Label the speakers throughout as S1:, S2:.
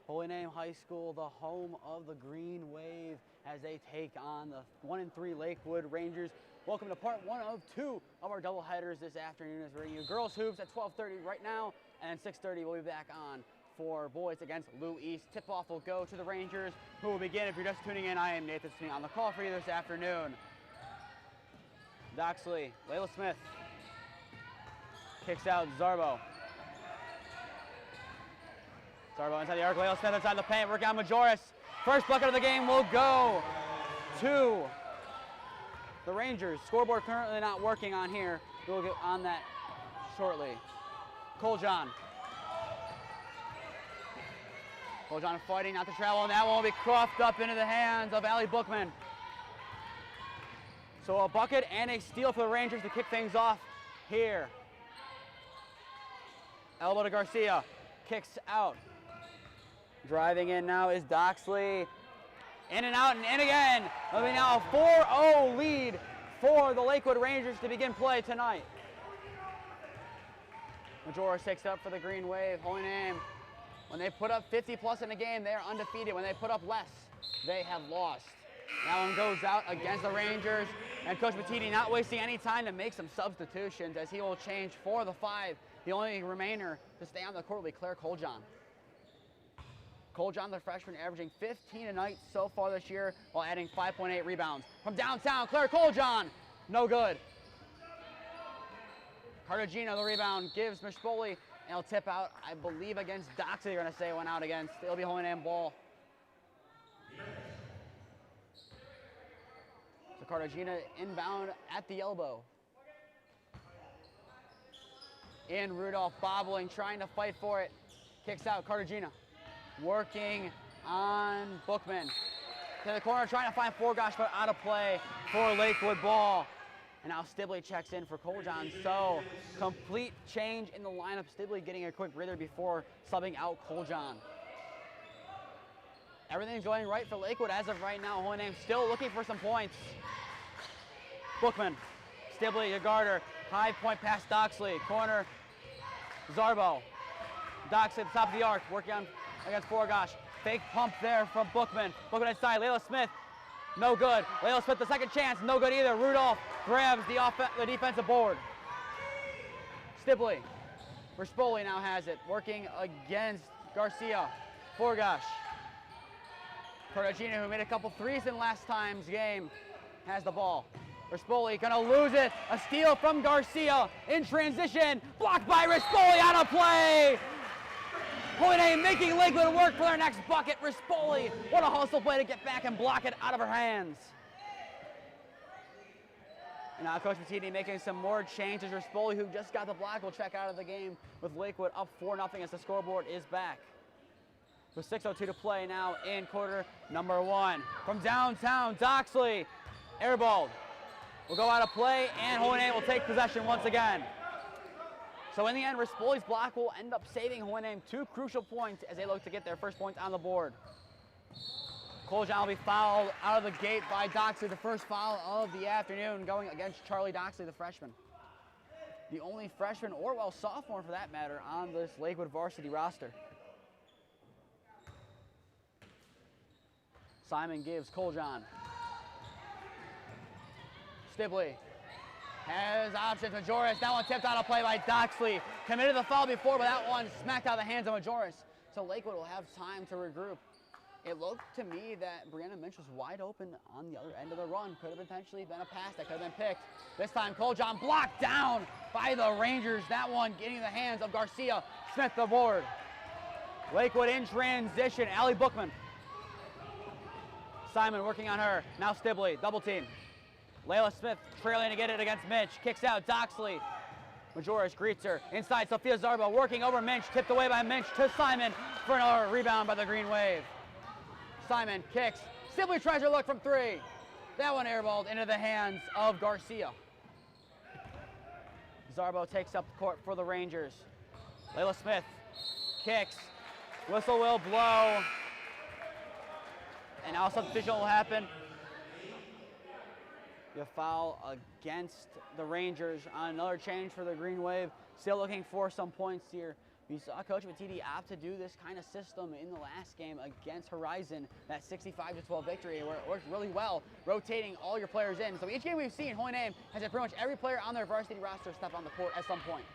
S1: Holy Name High School, the home of the Green Wave, as they take on the 1-3 Lakewood Rangers. Welcome to part one of two of our doubleheaders this afternoon as we're bringing you girls hoops at 12:30 right now, and 6:30 we'll be back on for boys against Lakewood East. Tip-off will go to the Rangers, who will begin. If you're just tuning in, I am Nathan Smee on the call for you this afternoon. Doxley, Layla Smith, kicks out Zarbo. Zarbo inside the arc, Layla Smith inside the paint, working on Majoris. First bucket of the game will go to the Rangers. Scoreboard currently not working on here. We'll get on that shortly. Coljon fighting not to travel, and that one will be coughed up into the hands of Allie Bookman. So a bucket and a steal for the Rangers to kick things off here. Elbow to Garcia, kicks out. Driving in now is Doxley. In and out and in again. It'll be now a 4-0 lead for the Lakewood Rangers to begin play tonight. Majoris takes up for the Green Wave. Holy Name, when they put up 50 plus in a game, they are undefeated. When they put up less, they have lost. That one goes out against the Rangers, and Coach Bettini not wasting any time to make some substitutions as he will change for the 5. The only remainder to stay on the court will be Claire Coljon. Coljon, the freshman, averaging 15 a night so far this year while adding 5.8 rebounds. From downtown, Claire Coljon, no good. Cartagena, the rebound, gives Mishpoli, and he'll tip out, I believe, against Doxley. They're going to say went out against. It'll be Holy Name ball. So Cartagena inbound at the elbow. In Rudolph, bobbling, trying to fight for it. Kicks out Cartagena. Working on Bookman. To the corner, trying to find Forgosh, but out of play for Lakewood ball. And now Stibley checks in for Coljon. So complete change in the lineup. Stibley getting a quick breather before subbing out Coljon. Everything's going right for Lakewood as of right now. Holy Name still looking for some points. Bookman, Stibley to Garter. High point pass Doxley. Corner, Zarbo. Doxley at the top of the arc, working on against Forgosh. Fake pump there from Bookman. Bookman inside, Layla Smith, no good. Layla Smith, the second chance, no good either. Rudolph grabs the defensive board. Stibley, Rispoli now has it, working against Garcia. Forgosh. Cartagena, who made a couple threes in last time's game, has the ball. Rispoli gonna lose it. A steal from Garcia in transition. Blocked by Rispoli, out of play. Holy Name making Lakewood work for their next bucket. Rispoli, what a hustle play to get back and block it out of her hands. And now Coach Bettini making some more changes. Rispoli, who just got the block, will check out of the game with Lakewood up 4-0 as the scoreboard is back. With 6:02 to play now in quarter number 1. From downtown, Doxley, airballed. Will go out of play, and Holy Name will take possession once again. So in the end, Rispoli's block will end up saving Holy Name 2 crucial points as they look to get their first points on the board. Coljon will be fouled out of the gate by Doxley, the first foul of the afternoon, going against Charlie Doxley, the freshman. The only freshman, or well, sophomore for that matter, on this Lakewood varsity roster. Simon gives Coljon. Stibley has options. Majoris, that one tipped out of play by Doxley. Committed the foul before, but that one smacked out of the hands of Majoris. So Lakewood will have time to regroup. It looked to me that Brianna Minch was wide open on the other end of the run. Could have potentially been a pass that could have been picked. This time Coljon blocked down by the Rangers. That one getting in the hands of Garcia. Smith the board. Lakewood in transition. Allie Bookman. Simon working on her. Now Stibley, double team. Layla Smith trailing to get it against Minch. Kicks out Doxley. Majoris greets her. Inside, Sophia Zarbo working over Minch. Tipped away by Minch to Simon for another rebound by the Green Wave. Simon kicks. Stibley tries her look from 3. That one airballed into the hands of Garcia. Zarbo takes up the court for the Rangers. Layla Smith kicks. Whistle will blow. And now substitution will happen. A foul against the Rangers on another change for the Green Wave. Still looking for some points here We saw Coach Matidi opt to do this kind of system in the last game against Horizon, that 65-12 victory, where it worked really well, rotating all your players in. So each game we've seen, Holy Name has had pretty much every player on their varsity roster step on the court at some point.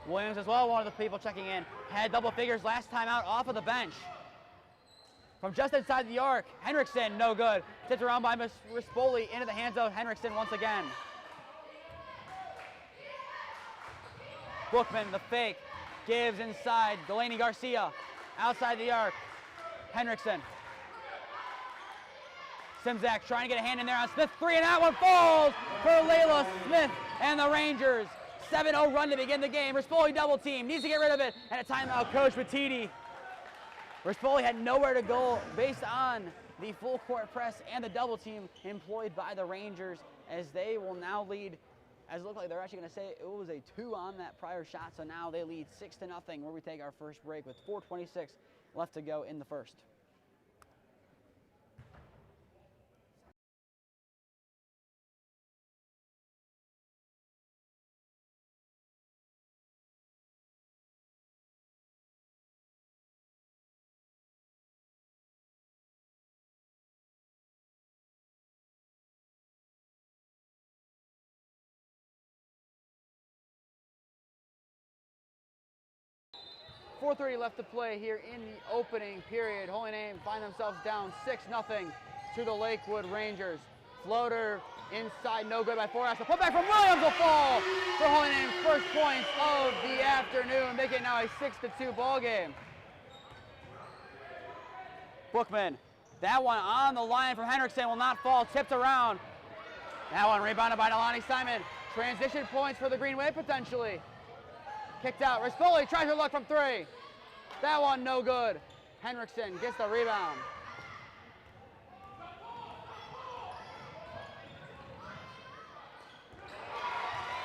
S1: Williams as well, one of the people checking in, had double figures last time out off of the bench. From just inside the arc, Henriksen, no good. Tipped around by Rispoli into the hands of Henriksen once again. Bookman, the fake, gives inside. Delaney Garcia, outside the arc. Henriksen. Simzak trying to get a hand in there on Smith. 3 and that one falls for Layla Smith and the Rangers. 7-0 run to begin the game. Rispoli double team, needs to get rid of it. And a timeout, Coach Matidi. Rispoli had nowhere to go based on the full court press and the double team employed by the Rangers, as they will now lead, as it looked like they're actually going to say it was a 2 on that prior shot. So now they lead 6-0 where we take our first break with 4:26 left to go in the first. .430 left to play here in the opening period. Holy Name find themselves down 6-0 to the Lakewood Rangers. Floater inside, no good by Forrest. The putback from Williams will fall for Holy Name's first points of the afternoon, making it now a 6-2 ball game. Bookman, that one on the line from Henriksen will not fall, tipped around. That one rebounded by Nalani Simon. Transition points for the Green Wave potentially. Kicked out. Rispoli tries her luck from 3. That one no good. Henriksen gets the rebound.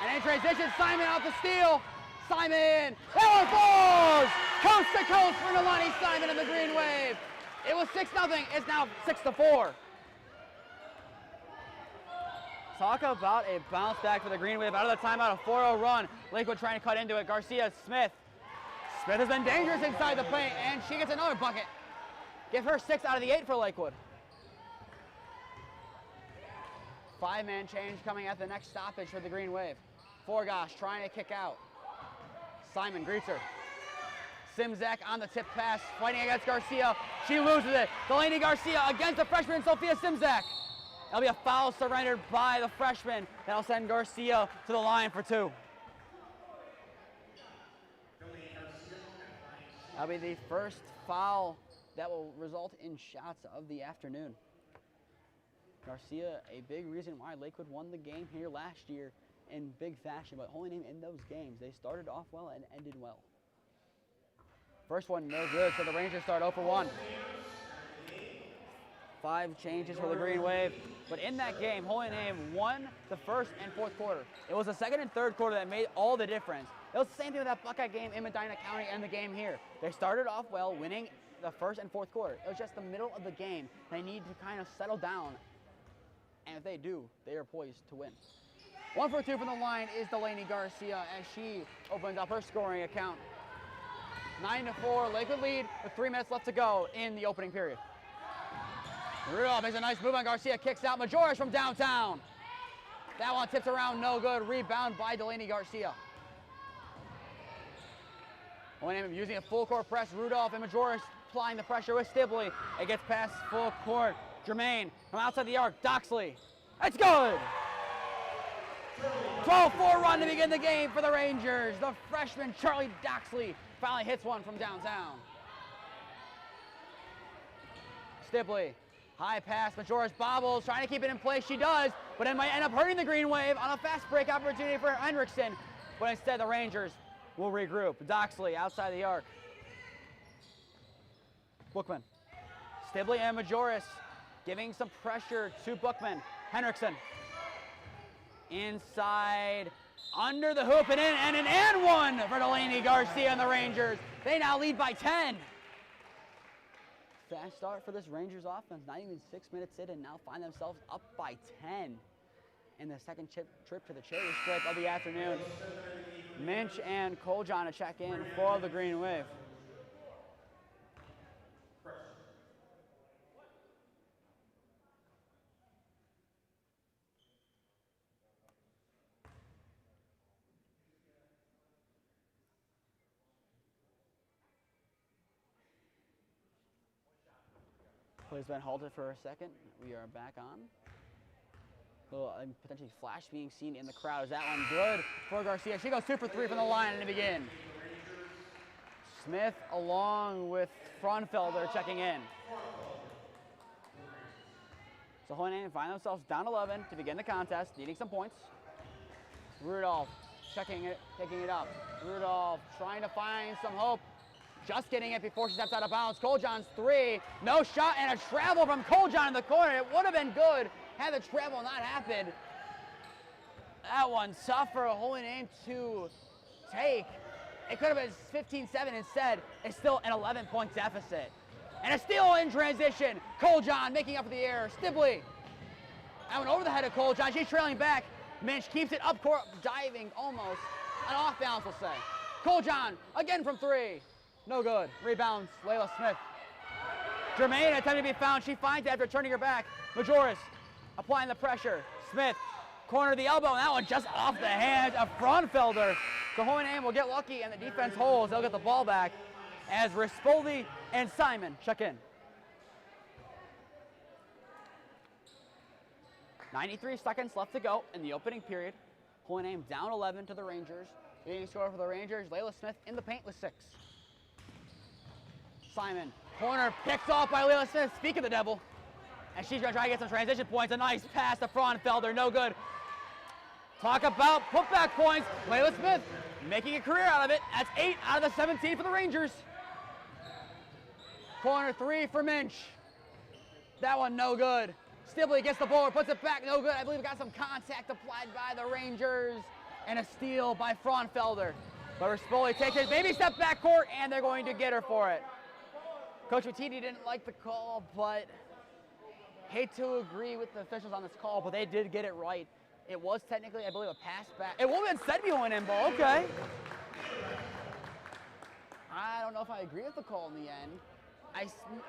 S1: And in transition, Simon out the steal. Simon, that one falls! Coast to coast for Nalani Simon and the Green Wave. It was 6-0, it's now 6-4. Talk about a bounce back for the Green Wave. Out of the timeout, a 4-0 run. Lakewood trying to cut into it. Garcia, Smith. Smith has been dangerous inside the paint, and she gets another bucket. Give her 6 out of the 8 for Lakewood. 5-man change coming at the next stoppage for the Green Wave. Forgosh trying to kick out. Simon greets her. Simzak on the tip pass, fighting against Garcia. She loses it. Delaney Garcia against the freshman Sophia Simzak. That'll be a foul surrendered by the freshman. That'll send Garcia to the line for 2. That'll be the first foul that will result in shots of the afternoon. Garcia, a big reason why Lakewood won the game here last year in big fashion, but Holy Name in those games, they started off well and ended well. First one, no good, so the Rangers start 0 for 1. 5 changes for the Green Wave. But in that game, Holy Name won the first and fourth quarter. It was the second and third quarter that made all the difference. It was the same thing with that Buckeye game in Medina County and the game here. They started off well, winning the first and fourth quarter. It was just the middle of the game. They need to kind of settle down. And if they do, they are poised to win. 1 for 2 from the line is Delaney Garcia as she opens up her scoring account. 9-4, Lakewood lead with 3 minutes left to go in the opening period. Rudolph makes a nice move on Garcia, kicks out Majoris from downtown. That one tips around, no good. Rebound by Delaney Garcia. Holy Name using a full court press. Rudolph and Majoris applying the pressure with Stibley. It gets past full court. Jermaine from outside the arc. Doxley. It's good! 12-4 run to begin the game for the Rangers. The freshman Charlie Doxley finally hits one from downtown. Stibley. High pass, Majoris bobbles, trying to keep it in place. She does, but it might end up hurting the Green Wave on a fast break opportunity for Henriksen. But instead, the Rangers will regroup. Doxley outside the arc. Bookman. Stibley and Majoris giving some pressure to Bookman. Henriksen. Inside, under the hoop and in, and an and one for Delaney Garcia and the Rangers. They now lead by 10. Fast start for this Rangers offense, not even 6 minutes in, and now find themselves up by 10. in the second trip to the charity stripe of the afternoon. Minch and Coljon to check in for the Green Wave. Play's been halted for a second. We are back on. Little potentially flash being seen in the crowd. Is that one good for Garcia? She goes 2 for 3 from the line to begin. Smith along with Fraunfelder checking in. So Holy Name find themselves down 11 to begin the contest, needing some points. Rudolph checking it, picking it up. Rudolph trying to find some hope. Just getting it before she steps out of bounds. Coljon's 3, no shot, and a travel from Coljon in the corner. It would have been good had the travel not happened. That one tough for a Holy Name to take. It could have been 15-7 instead. It's still an 11-point deficit. And a steal in transition. Coljon making up for the error. Stibley. That one over the head of Coljon. She's trailing back. Minch keeps it up court, diving almost. An off balance, we'll say. Coljon again from 3. No good. Rebounds, Layla Smith. Germain attempting to be found. She finds it after turning her back. Majoris applying the pressure. Smith, corner of the elbow, and that one just off the hands of Fraunfelder. So Holy Name will get lucky, and the defense holds. They'll get the ball back as Rispoli and Simon check in. 93 seconds left to go in the opening period. Holy Name down 11 to the Rangers. Leading scorer for the Rangers, Layla Smith in the paint with 6. Simon, corner picked off by Layla Smith. Speak of the devil. And she's going to try to get some transition points. A nice pass to Fraunfelder, no good. Talk about putback points. Layla Smith making a career out of it. That's 8 out of the 17 for the Rangers. Corner 3 for Minch. That one no good. Stibley gets the ball, puts it back, no good. I believe it got some contact applied by the Rangers. And a steal by Fraunfelder. But Rispoli takes it, maybe step back court, and they're going to get her for it. Coach Mattini didn't like the call, but hate to agree with the officials on this call, but they did get it right. It was technically, I believe, a pass back. It would have been said behind in ball, okay. I don't know if I agree with the call in the end.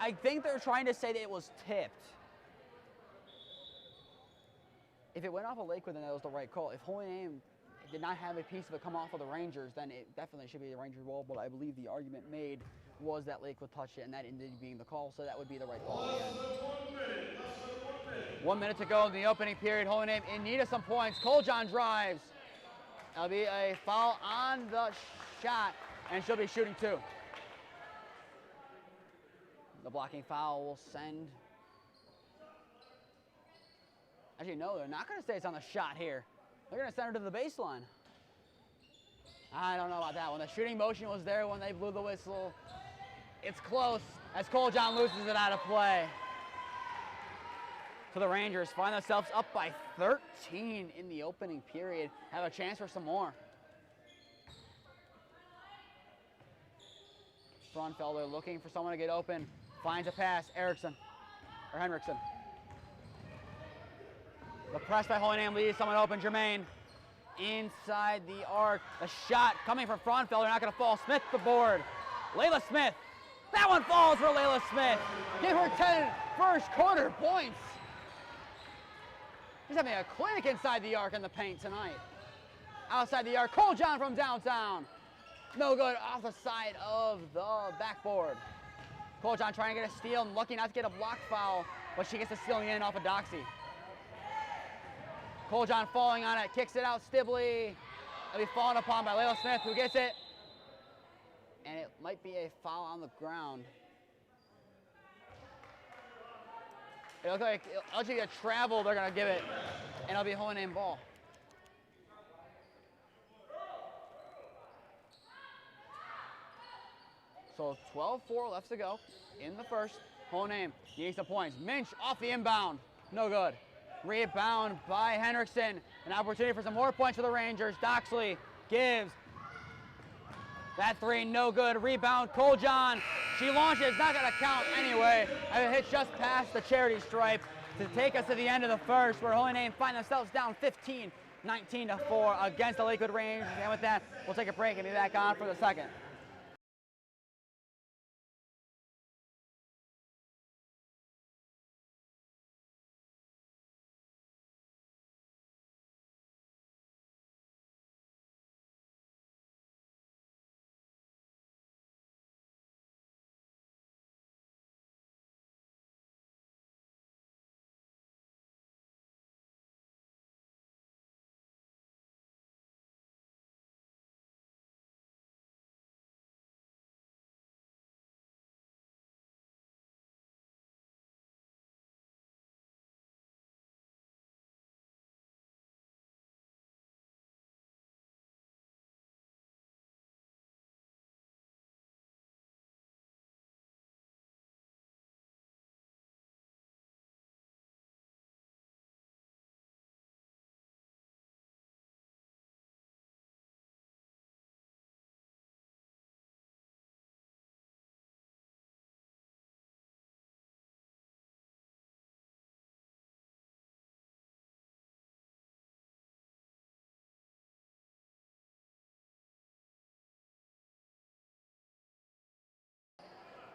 S1: I think they're trying to say that it was tipped. If it went off of Lakewood, then that was the right call. If Holy Name did not have a piece of it come off of the Rangers, then it definitely should be a Ranger ball, but I believe the argument made was that Lakewood touched it, and that ended being the call, so that would be the right call in the end. 1 minute to go in the opening period. Holy Name in need of some points. Coljon drives. That'll be a foul on the shot, and she'll be shooting 2. The blocking foul will send. Actually, no, they're not going to say it's on the shot here. They're going to send her to the baseline. I don't know about that one. The shooting motion was there when they blew the whistle. It's close as Coljon loses it out of play. So the Rangers find themselves up by 13 in the opening period. Have a chance for some more. Fraunfelder looking for someone to get open. Finds a pass. Henriksen. The press by Holy Name leaves someone open. Germain inside the arc. The shot coming from Fraunfelder, not going to fall. Smith the board. Layla Smith. That one falls for Layla Smith. Give her 10 first quarter points. He's having a clinic inside the arc in the paint tonight. Outside the arc, Coljon from downtown. No good off the side of the backboard. Coljon trying to get a steal and lucky not to get a block foul, but she gets the steal in off of Doxy. Coljon falling on it, kicks it out, Stibley. It'll be fallen upon by Layla Smith, who gets it. And it might be a foul on the ground. It looks like it'll be a travel they're going to give it, and it'll be Holy Name ball. So 12-4 left to go in the first. Holy Name needs some points. Minch off the inbound. No good. Rebound by Henriksen. An opportunity for some more points for the Rangers. Doxley gives. That 3, no good. Rebound, Coljon. She launches, not going to count anyway. It hits just past the charity stripe. to take us to the end of the first, where Holy Name find themselves down 19-4 against the Lakewood Rangers. And with that, we'll take a break and be back on for the second.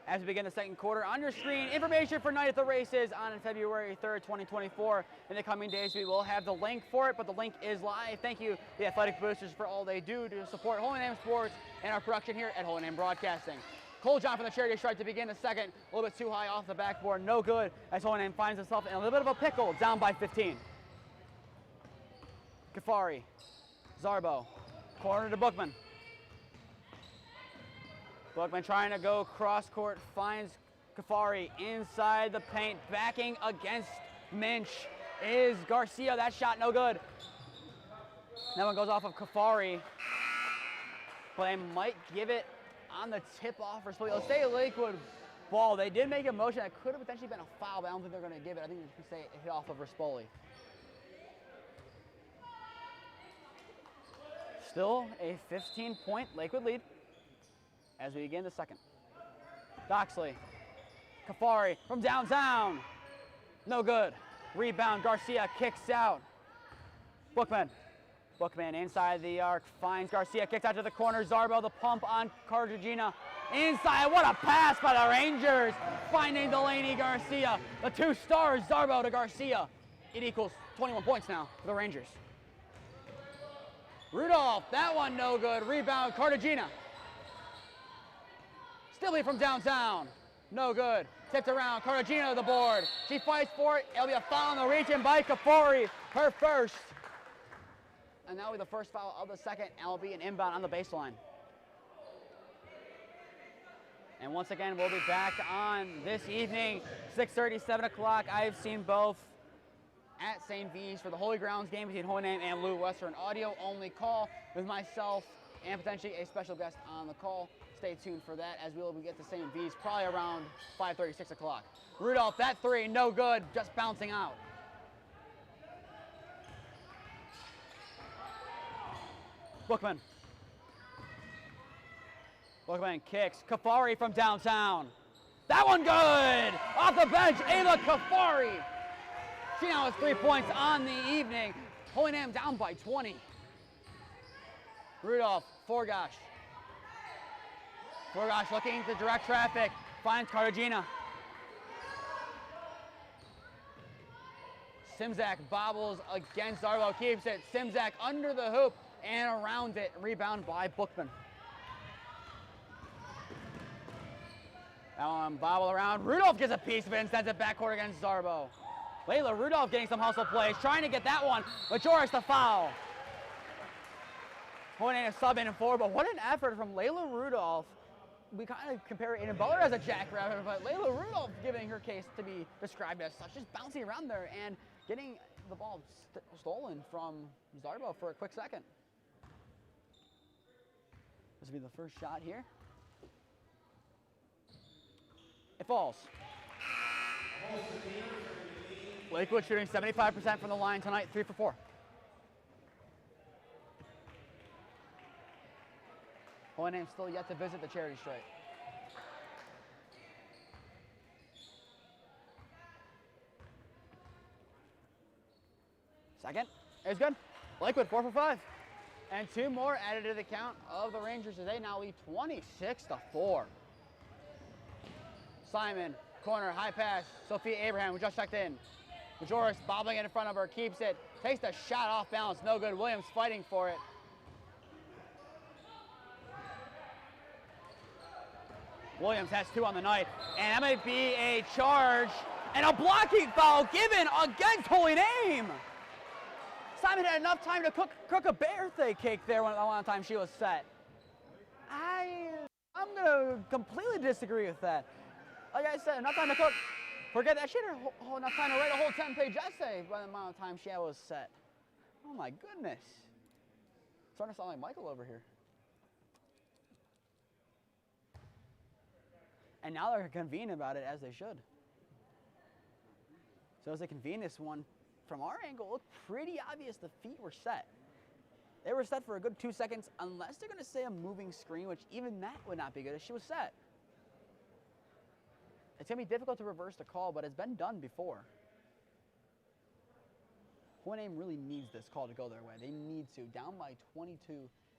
S1: As we begin the second quarter, on your screen, information for Night at the Races on February 3rd, 2024. In the coming days, we will have the link for it, but the link is live. Thank you, the Athletic Boosters, for all they do to support Holy Name Sports and our production here at Holy Name Broadcasting. Cole John from the charity stripe to begin the second. A little bit too high off the backboard. No good, as Holy Name finds himself in a little bit of a pickle, down by 15. Kafari, Zarbo, corner to Bookman. Bookman trying to go cross court, finds Kafari inside the paint, backing against Minch is Garcia. That shot no good. That one goes off of Kafari, but they might give it on the tip-off for Spilly. It'll stay Lakewood ball. They did make a motion that could have potentially been a foul, but I don't think they're going to give it. I think they're going to say it hit off of Rispoli. Still a 15-point Lakewood lead as we begin the second. Doxley, Kafari from downtown. No good. Rebound, Garcia kicks out. Bookman inside the arc, finds Garcia, kicks out to the corner. Zarbo, the pump on Cartagena. Inside, what a pass by the Rangers. Finding Delaney Garcia. The two stars, Zarbo to Garcia. It equals 21 points now for the Rangers. Rudolph, that one no good. Rebound, Cartagena. Stilley from downtown, no good. Tipped around, Cartagena to the board. She fights for it. It'll be a foul on the reach in by Kafori, her first. And that'll be the first foul of the second, and it'll be an inbound on the baseline. And once again, we'll be back on this evening, 6:30, 7 o'clock. I've seen both at St. V's for the Holy Grounds game between Holy Name and Lou Western. Audio-only call with myself and potentially a special guest on the call. Stay tuned for that as we'll get to St. V's probably around 5:30, 6 o'clock. Rudolph, that three, no good, just bouncing out. Bookman kicks. Kafari from downtown. That one good! Off the bench, Ayla Kafari. She now has 3 points on the evening. Holy Name down by 20. Rudolph, Forgosh looking to direct traffic, finds Cartagena. Simzak bobbles against Zarbo, keeps it. Simzak under the hoop and around it. Rebound by Bookman. That one bobble around. Rudolph gets a piece of it and sends it backcourt against Zarbo. Layla Rudolph getting some hustle plays, trying to get that one. Majoris the foul. Holding a sub in and forward, but what an effort from Layla Rudolph. We kind of compare Aiden Butler as a jackrabbit, but Layla Rudolph giving her case to be described as such, just bouncing around there and getting the ball stolen from Zarbo for a quick second. This will be the first shot here. It falls. Lakewood shooting 75% from the line tonight, 3 for 4. Holy Name still yet to visit the charity stripe. Second is good. Lakewood 4 for 5. And 2 more added to the count of the Rangers as they now lead 26-4. Simon, corner, high pass. Sophia Abraham, who just checked in. Majoris bobbling in front of her, keeps it. Takes the shot off balance, no good. Williams fighting for it. Williams has 2 on the night, and that might be a charge and a blocking foul given against Holy Name. Simon had enough time to cook a birthday cake there when the time she was set. I'm gonna completely disagree with that. Like I said, enough time to cook. Forget that. She had enough time to write a whole 10-page essay by the amount of time she was set. Oh my goodness. Starting to sound like Michael over here. And now they're convened about it, as they should. So as they convene this one, from our angle, it looked pretty obvious the feet were set. They were set for a good 2 seconds, unless they're going to say a moving screen, which even that would not be good if she was set. It's going to be difficult to reverse the call, but it's been done before. Holy Name really needs this call to go their way. They need to. Down by 22,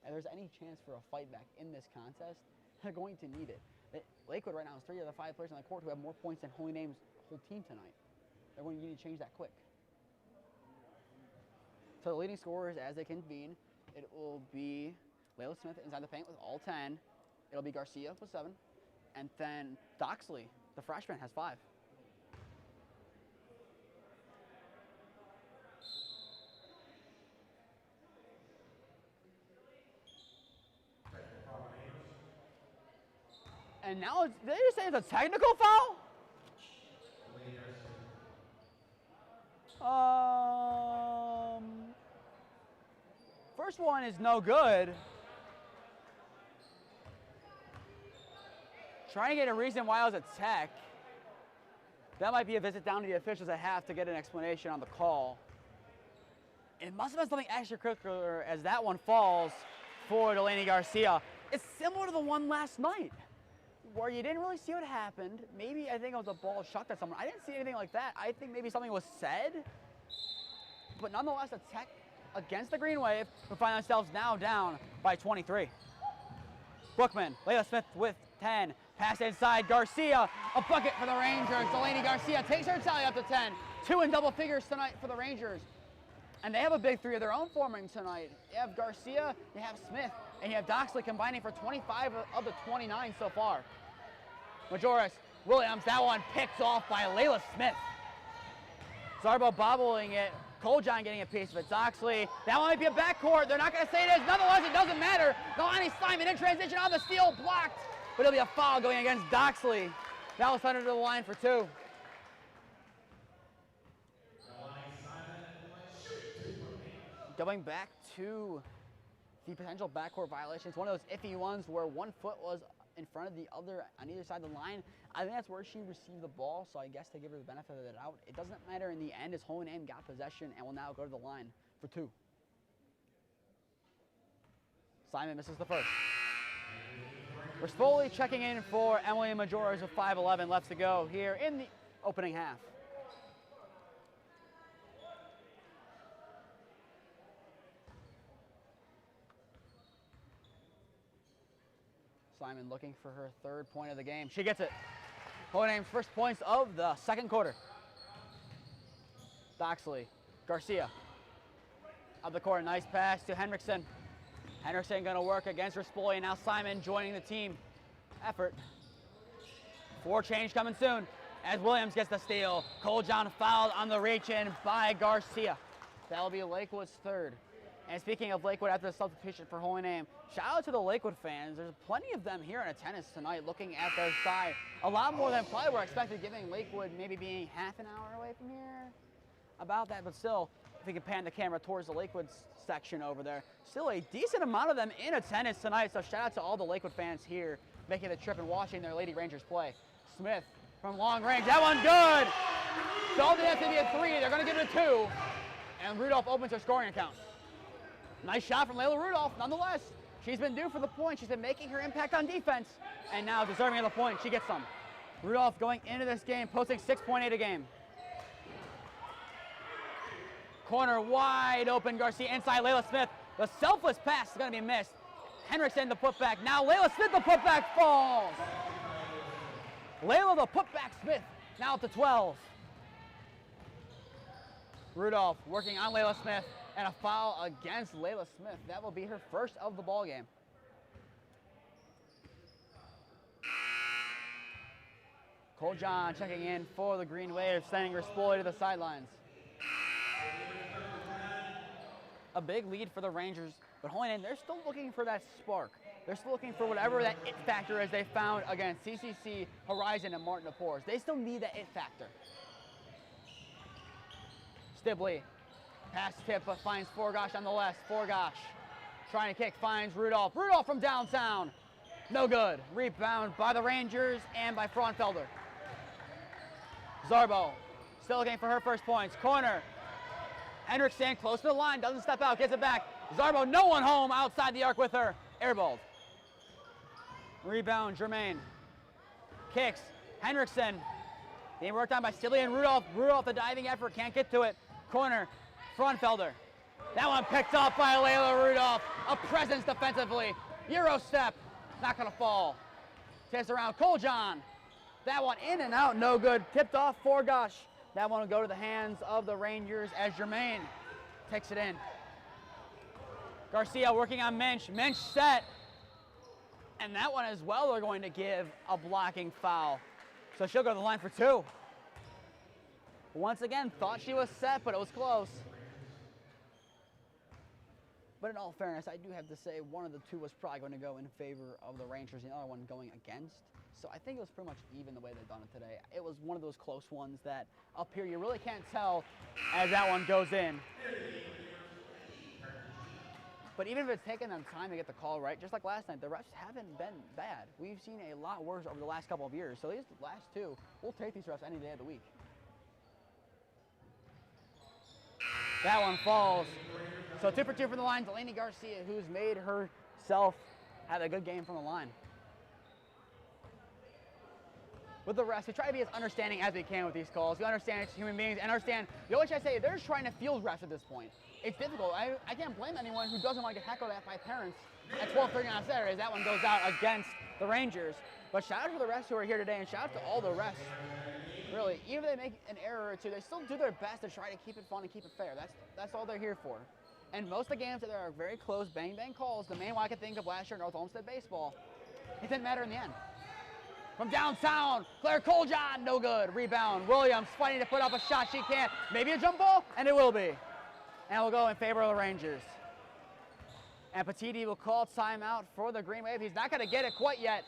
S1: if there's any chance for a fight back in this contest, they're going to need it. Lakewood right now is 3 of the 5 players on the court who have more points than Holy Name's whole team tonight. They're going to need to change that quick. So the leading scorers as they convene, it will be Layla Smith inside the paint with all 10. It'll be Garcia with 7. And then Doxley, the freshman, has 5. And now, did they just say it's a technical foul? First one is no good. Trying to get a reason why it was a tech. That might be a visit down to the officials at half to get an explanation on the call. It must have been something extracurricular as that one falls for Delaney Garcia. It's similar to the one last night, where you didn't really see what happened. Maybe I think it was a ball chucked at someone. I didn't see anything like that. I think maybe something was said, but nonetheless, a tech against the Green Wave. We find ourselves now down by 23. Brookman, Layla Smith with 10. Pass inside, Garcia, a bucket for the Rangers. Delaney Garcia takes her tally up to 10. 2 in double figures tonight for the Rangers. And they have a big 3 of their own forming tonight. You have Garcia, you have Smith, and you have Doxley combining for 25 of the 29 so far. Majoris, Williams, that one picked off by Layla Smith. Zarbo bobbling it. Coljohn getting a piece of it. Doxley, that one might be a backcourt. They're not going to say it is. Nonetheless, it doesn't matter. Nolani Simon in transition on the steal, blocked. But it'll be a foul going against Doxley. That was under the line for 2. Going back to the potential backcourt violations, one of those iffy ones where one foot was in front of the other on either side of the line. I think that's where she received the ball, so I guess to give her the benefit of the doubt. It doesn't matter in the end as Holy Name got possession and will now go to the line for 2. Simon misses the first. Rispoli checking in for Emily Majoris with 5:11 left to go here in the opening half. Simon looking for her 3rd point of the game. She gets it. Holy Name's first points of the 2nd quarter. Doxley, Garcia. Up the court, nice pass to Henriksen. Henriksen gonna work against Rispoli, and now Simon joining the team effort. 4 change coming soon as Williams gets the steal. Coljohn fouled on the reach-in by Garcia. That'll be Lakewood's 3rd. And speaking of Lakewood after the substitution for Holy Name, shout out to the Lakewood fans. There's plenty of them here in attendance tonight looking at their side. A lot more than probably were expected, giving Lakewood maybe being half an hour away from here. About that, but still, if we can pan the camera towards the Lakewood section over there, still a decent amount of them in attendance tonight. So shout out to all the Lakewood fans here making the trip and watching their Lady Rangers play. Smith from long range, that one good. So they have to be a 3, they're gonna give it a 2. And Rudolph opens her scoring account. Nice shot from Layla Rudolph, nonetheless. She's been due for the point. She's been making her impact on defense. And now deserving of the point, she gets some. Rudolph going into this game, posting 6.8 a game. Corner wide open, Garcia inside, Layla Smith. The selfless pass is going to be missed. Henriksen, the putback. Now Layla Smith, the putback falls. Layla, the putback Smith, now up to 12. Rudolph working on Layla Smith, and a foul against Layla Smith. That will be her first of the ball game. Cole John checking in for the Green Wave, sending Rispoli to the sidelines. A big lead for the Rangers, but Hoynan, they're still looking for that spark. They're still looking for whatever that it factor is they found against CCC, Horizon, and Martin Lepores. They still need that it factor. Stibley, pass tip, but finds Forgosh on the left. Forgosh trying to kick, finds Rudolph. Rudolph from downtown. No good. Rebound by the Rangers and by Fraunfelder. Zarbo still looking for her first points. Corner. Henriksen close to the line, doesn't step out, gets it back. Zarbo, no one home outside the arc with her. Airballed. Rebound, Germain. Kicks. Henriksen. Being worked on by Stibley and Rudolph. Rudolph, the diving effort, can't get to it. Corner. Fraunfelder. That one picked up by Layla Rudolph. A presence defensively. Euro step. Not going to fall. Takes around Cole John. That one in and out, no good. Tipped off Forgosh. That one will go to the hands of the Rangers as Germain takes it in. Garcia working on Mensch. Mensch set. And that one as well, they're going to give a blocking foul. So she'll go to the line for two. Once again, thought she was set, but it was close. But in all fairness, I do have to say one of the two was probably going to go in favor of the Rangers, the other one going against. So I think it was pretty much even the way they've done it today. It was one of those close ones that up here you really can't tell as that one goes in. But even if it's taken them time to get the call right, just like last night, the refs haven't been bad. We've seen a lot worse over the last couple of years. So these last two, we'll take these refs any day of the week. That one falls. So 2 for 2 from the line. Delaney Garcia, who's made herself have a good game from the line. With the refs, we try to be as understanding as we can with these calls. We understand it's human beings and understand, the only thing I say, they're just trying to field refs at this point. It's difficult. I can't blame anyone who doesn't want to get heckled at by parents at 12:30 on Saturday. That one goes out against the Rangers. But shout out to the refs who are here today, and shout out to all the refs. Really, even if they make an error or two, they still do their best to try to keep it fun and keep it fair. That's all they're here for. And most of the games that are very close, bang-bang calls, the main one I can think of last year in North Olmsted baseball, it didn't matter in the end. From downtown, Claire Coljohn, no good. Rebound, Williams fighting to put up a shot. She can't. Maybe a jump ball, and it will be. And we'll go in favor of the Rangers. And Petiti will call timeout for the Green Wave. He's not going to get it quite yet.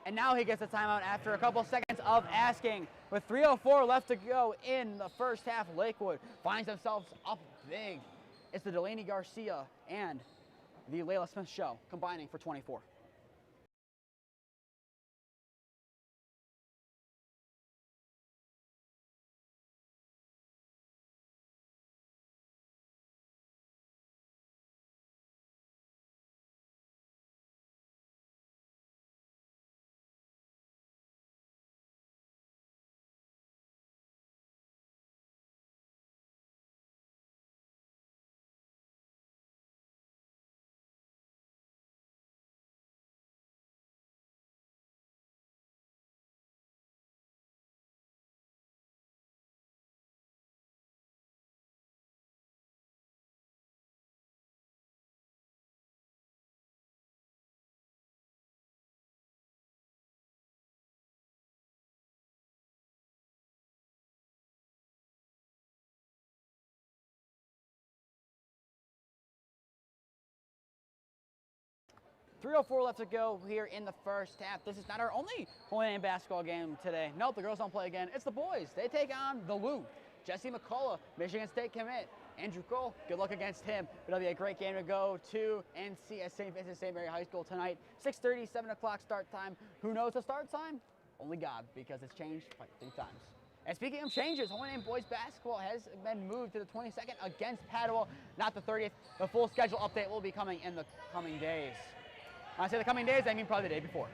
S1: And now he gets a timeout after a couple seconds of asking. With 3:04 left to go in the first half, Lakewood finds themselves up big. It's the Delaney Garcia and the Layla Smith show combining for 24. .304 left to go here in the first half. This is not our only Hawaiian basketball game today. Nope, the girls don't play again. It's the boys. They take on the Lou. Jesse McCullough, Michigan State commit. Andrew Cole, good luck against him. It'll be a great game to go to and see at St. Vincent St. Mary High School tonight. 6:30, 7 o'clock start time. Who knows the start time? Only God, because it's changed like 3 times. And speaking of changes, Hawaiian boys basketball has been moved to the 22nd against Padua, not the 30th. The full schedule update will be coming in the coming days. When I say the coming days, I mean probably the day before.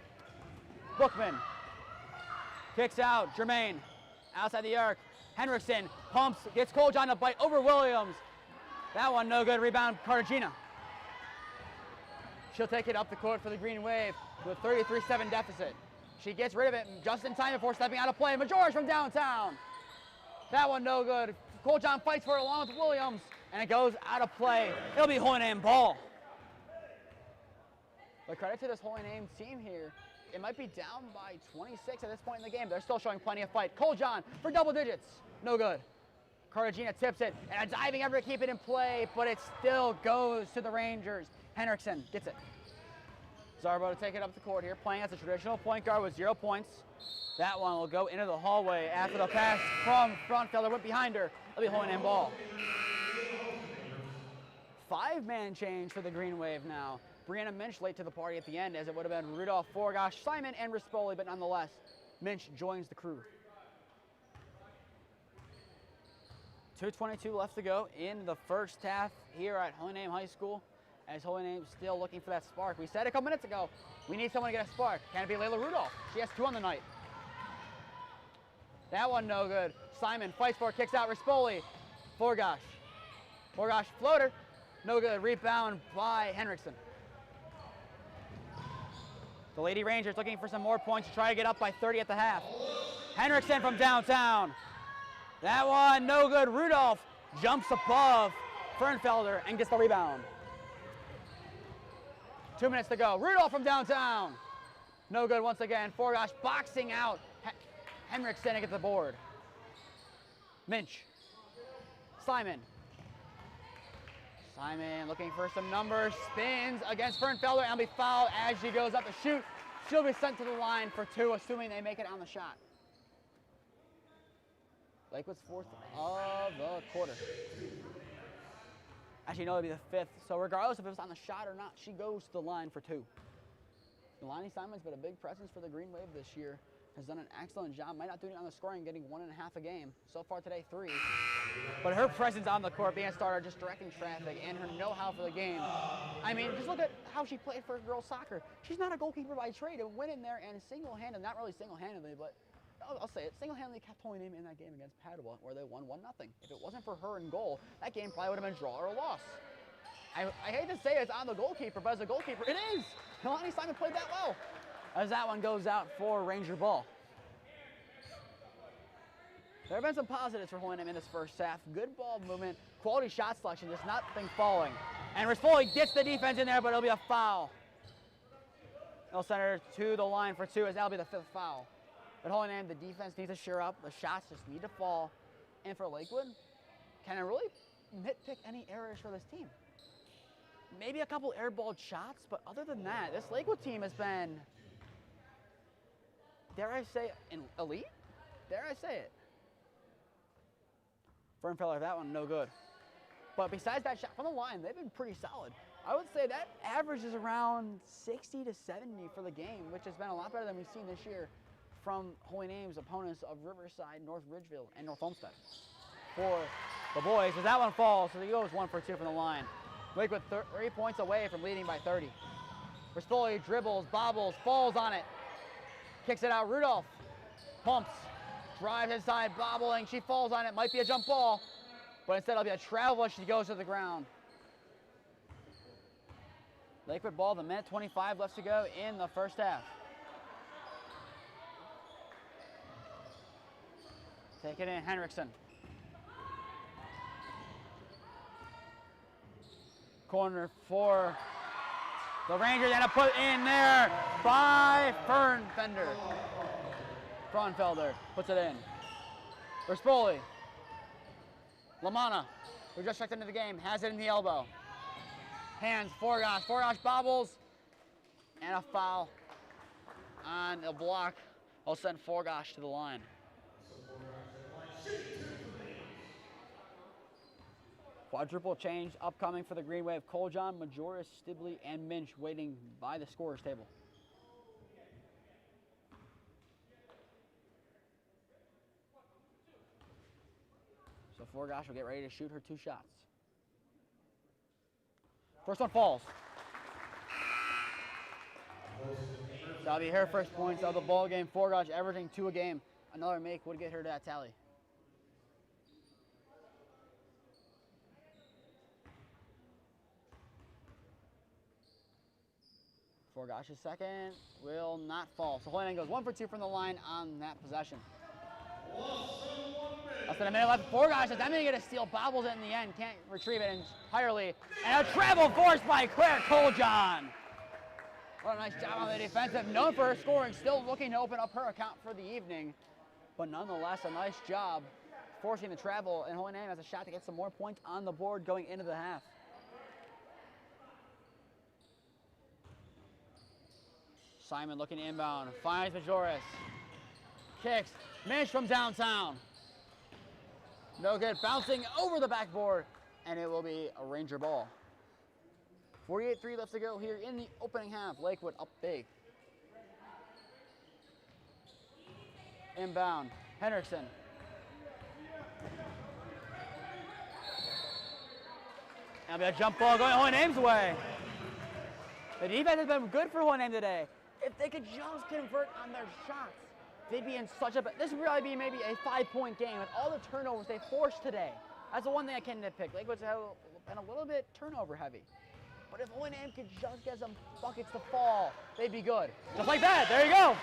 S1: Bookman kicks out. Germain outside the arc. Henriksen pumps, gets Coljon to bite over Williams. That one no good. Rebound, Cartagena. She'll take it up the court for the Green Wave with a 33-7 deficit. She gets rid of it just in time before stepping out of play. Majoris from downtown. That one no good. Coljon fights for it along with Williams, and it goes out of play. It'll be Holy Name ball. But credit to this Holy Name team here. It might be down by 26 at this point in the game. They're still showing plenty of fight. Coljon for double digits. No good. Cartagena tips it, and a diving effort to keep it in play, but it still goes to the Rangers. Henriksen gets it. Zarbo to take it up the court here, playing as a traditional point guard with 0 points. That one will go into the hallway after the pass from Frontfelder went behind her. It'll be Holy Name ball. 5-man change for the Green Wave now. Brianna Minch late to the party at the end, as it would have been Rudolph, Forgosh, Simon, and Rispoli, but nonetheless, Minch joins the crew. 2:22 left to go in the first half here at Holy Name High School, as Holy Name's still looking for that spark. We said a couple minutes ago, we need someone to get a spark. Can it be Layla Rudolph? She has 2 on the night. That one no good. Simon fights for it, kicks out Rispoli. Forgosh. Forgosh floater, no good. Rebound by Henriksen. The Lady Rangers looking for some more points to try to get up by 30 at the half. Henriksen from downtown. That one, no good. Rudolph jumps above Fernfelder and gets the rebound. 2 minutes to go. Rudolph from downtown. No good once again. Forgosh boxing out Henriksen to get the board. Minch. Simon. Simon looking for some numbers, spins against Fernfelder and will be fouled as she goes up to shoot. She'll be sent to the line for 2, assuming they make it on the shot. Lakewood's 4th of the quarter. Actually, no, it'll be the 5th. So regardless if it was on the shot or not, she goes to the line for 2. Lonnie Simon's been a big presence for the Green Wave this year. Has done an excellent job. Might not do it on the scoring, getting 1.5 a game. So far today, 3. But her presence on the court, being a starter, just directing traffic, and her know-how for the game. I mean, just look at how she played for girls soccer. She's not a goalkeeper by trade, and went in there and single-handedly, not really single-handedly, but I'll say it, single-handedly kept Holy Name in that game against Padua, where they won 1-0. If it wasn't for her in goal, that game probably would have been a draw or a loss. I hate to say it's on the goalkeeper, but as a goalkeeper, it is. Lonnie Simon played that well. As that one goes out for Ranger ball. There have been some positives for Holy Name in this first half. Good ball movement, quality shot selection, just nothing falling. And Rispoli gets the defense in there, but it'll be a foul. They'll send her to the line for 2, as that'll be the 5th foul. But Holy Name, the defense needs to shore up. The shots just need to fall. And for Lakewood, can I really nitpick any errors for this team? Maybe a couple airballed shots, but other than that, this Lakewood team has been, dare I say, an elite? Dare I say it? Fernfelder, that one, no good. But besides that shot from the line, they've been pretty solid. I would say that average is around 60 to 70 for the game, which has been a lot better than we've seen this year from Holy Name's opponents of Riverside, North Ridgeville, and North Olmsted. For the boys, as that one falls, so he goes 1 for 2 from the line. Lakewood 3 points away from leading by 30. Rispoli dribbles, bobbles, falls on it. Kicks it out, Rudolph pumps, drives inside, bobbling, she falls on it, might be a jump ball, but instead it'll be a travel as she goes to the ground. Lakewood ball, the minute 25 left to go in the first half. Take it in, Henriksen. Corner for the Rangers, and a put in there by Fernfelder puts it in. Rispoli. Lamanna, who just checked into the game, has it in the elbow. Hands, Forgosh. Forgosh bobbles, and a foul on the block. I'll send Forgosh to the line. Quadruple change upcoming for the Green Wave. Coljon, Majoris, Stibley, and Minch waiting by the scorer's table. So Forgosh will get ready to shoot her 2 shots. First one falls. That'll be her first points of the ball game. Forgosh averaging 2 a game. Another make would get her to that tally. Forgosh's second will not fall. So Holy Name goes 1 for 2 from the line on that possession. Less than a minute left. Forgosh is attempting to get a steal, bobbles it in the end, can't retrieve it entirely. And a travel forced by Claire Coljohn. What a nice job on the defensive. Known for her scoring, still looking to open up her account for the evening. But nonetheless, a nice job forcing the travel, and Holy Name has a shot to get some more points on the board going into the half. Simon looking inbound, finds Majoris. Kicks, Mish from downtown. No good, bouncing over the backboard, and it will be a Ranger ball. 48-3 left to go here in the opening half. Lakewood up big. Inbound, Hendrickson. That'll be a jump ball going Holy Name's way. The defense has been good for Holy Name today. If they could just convert on their shots, they'd be in such a... This would really be maybe a 5-point game with all the turnovers they forced today. That's the one thing I can nitpick. Lakewood's been a little bit turnover heavy. But if Holy Name could just get some buckets to fall, they'd be good. Just like that, there you go.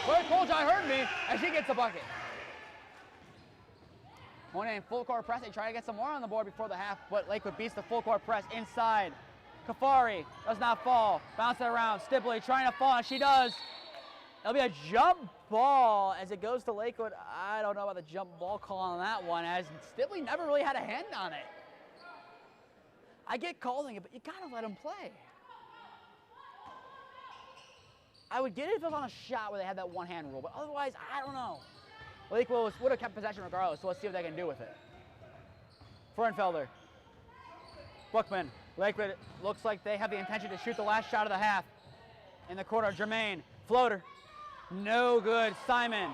S1: Claire Coljohn heard me, and she gets a bucket. Holy Name full court press. They try to get some more on the board before the half, but Lakewood beats the full court press inside. Kafari does not fall. Bounce it around. Stibley trying to fall, and she does. It'll be a jump ball as it goes to Lakewood. I don't know about the jump ball call on that one, as Stibley never really had a hand on it. I get calling it, but you gotta let him play. I would get it if it was on a shot where they had that one-hand rule, but otherwise, I don't know. Lakewood would have kept possession regardless, so let's see what they can do with it. Fernfelder. Bookman. Lakewood looks like they have the intention to shoot the last shot of the half. In the corner, Jermaine. Floater. No good. Simon.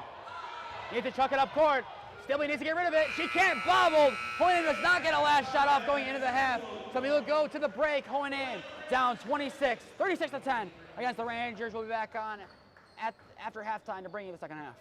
S1: Needs to chuck it up court. Stibley needs to get rid of it. She can't. Bobbled. Holy Name does not get a last shot off going into the half. So we will go to the break. Holy Name down 36, 36-10 against the Rangers. We'll be back on after halftime to bring you the second half.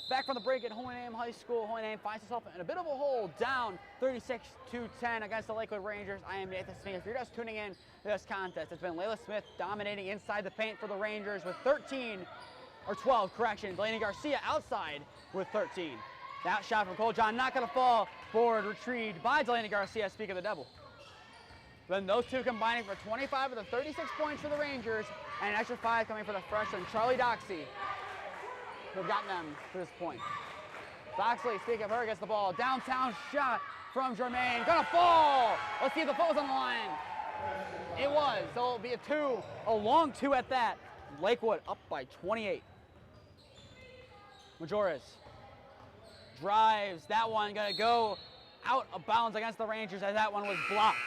S1: Back from the break at Holy Name High School. Holy Name finds itself in a bit of a hole, down 36-10 against the Lakewood Rangers. I am Nathan Smee. If you're just tuning in to this contest, it's been Layla Smith dominating inside the paint for the Rangers with 12 correction. Delaney Garcia outside with 13. That shot from Coljohn not going to fall. Board retrieved by Delaney Garcia, speak of the devil. Then those two combining for 25 of the 36 points for the Rangers, and an extra 5 coming for the freshman, Charlie Doxey, who have gotten them to this point. Doxley, speaking of her, gets the ball. Downtown shot from Jermaine. Gonna fall. Let's see if the foot was on the line. It was, so it'll be a long two at that. Lakewood up by 28. Majoris drives. That one gonna go out of bounds against the Rangers as that one was blocked.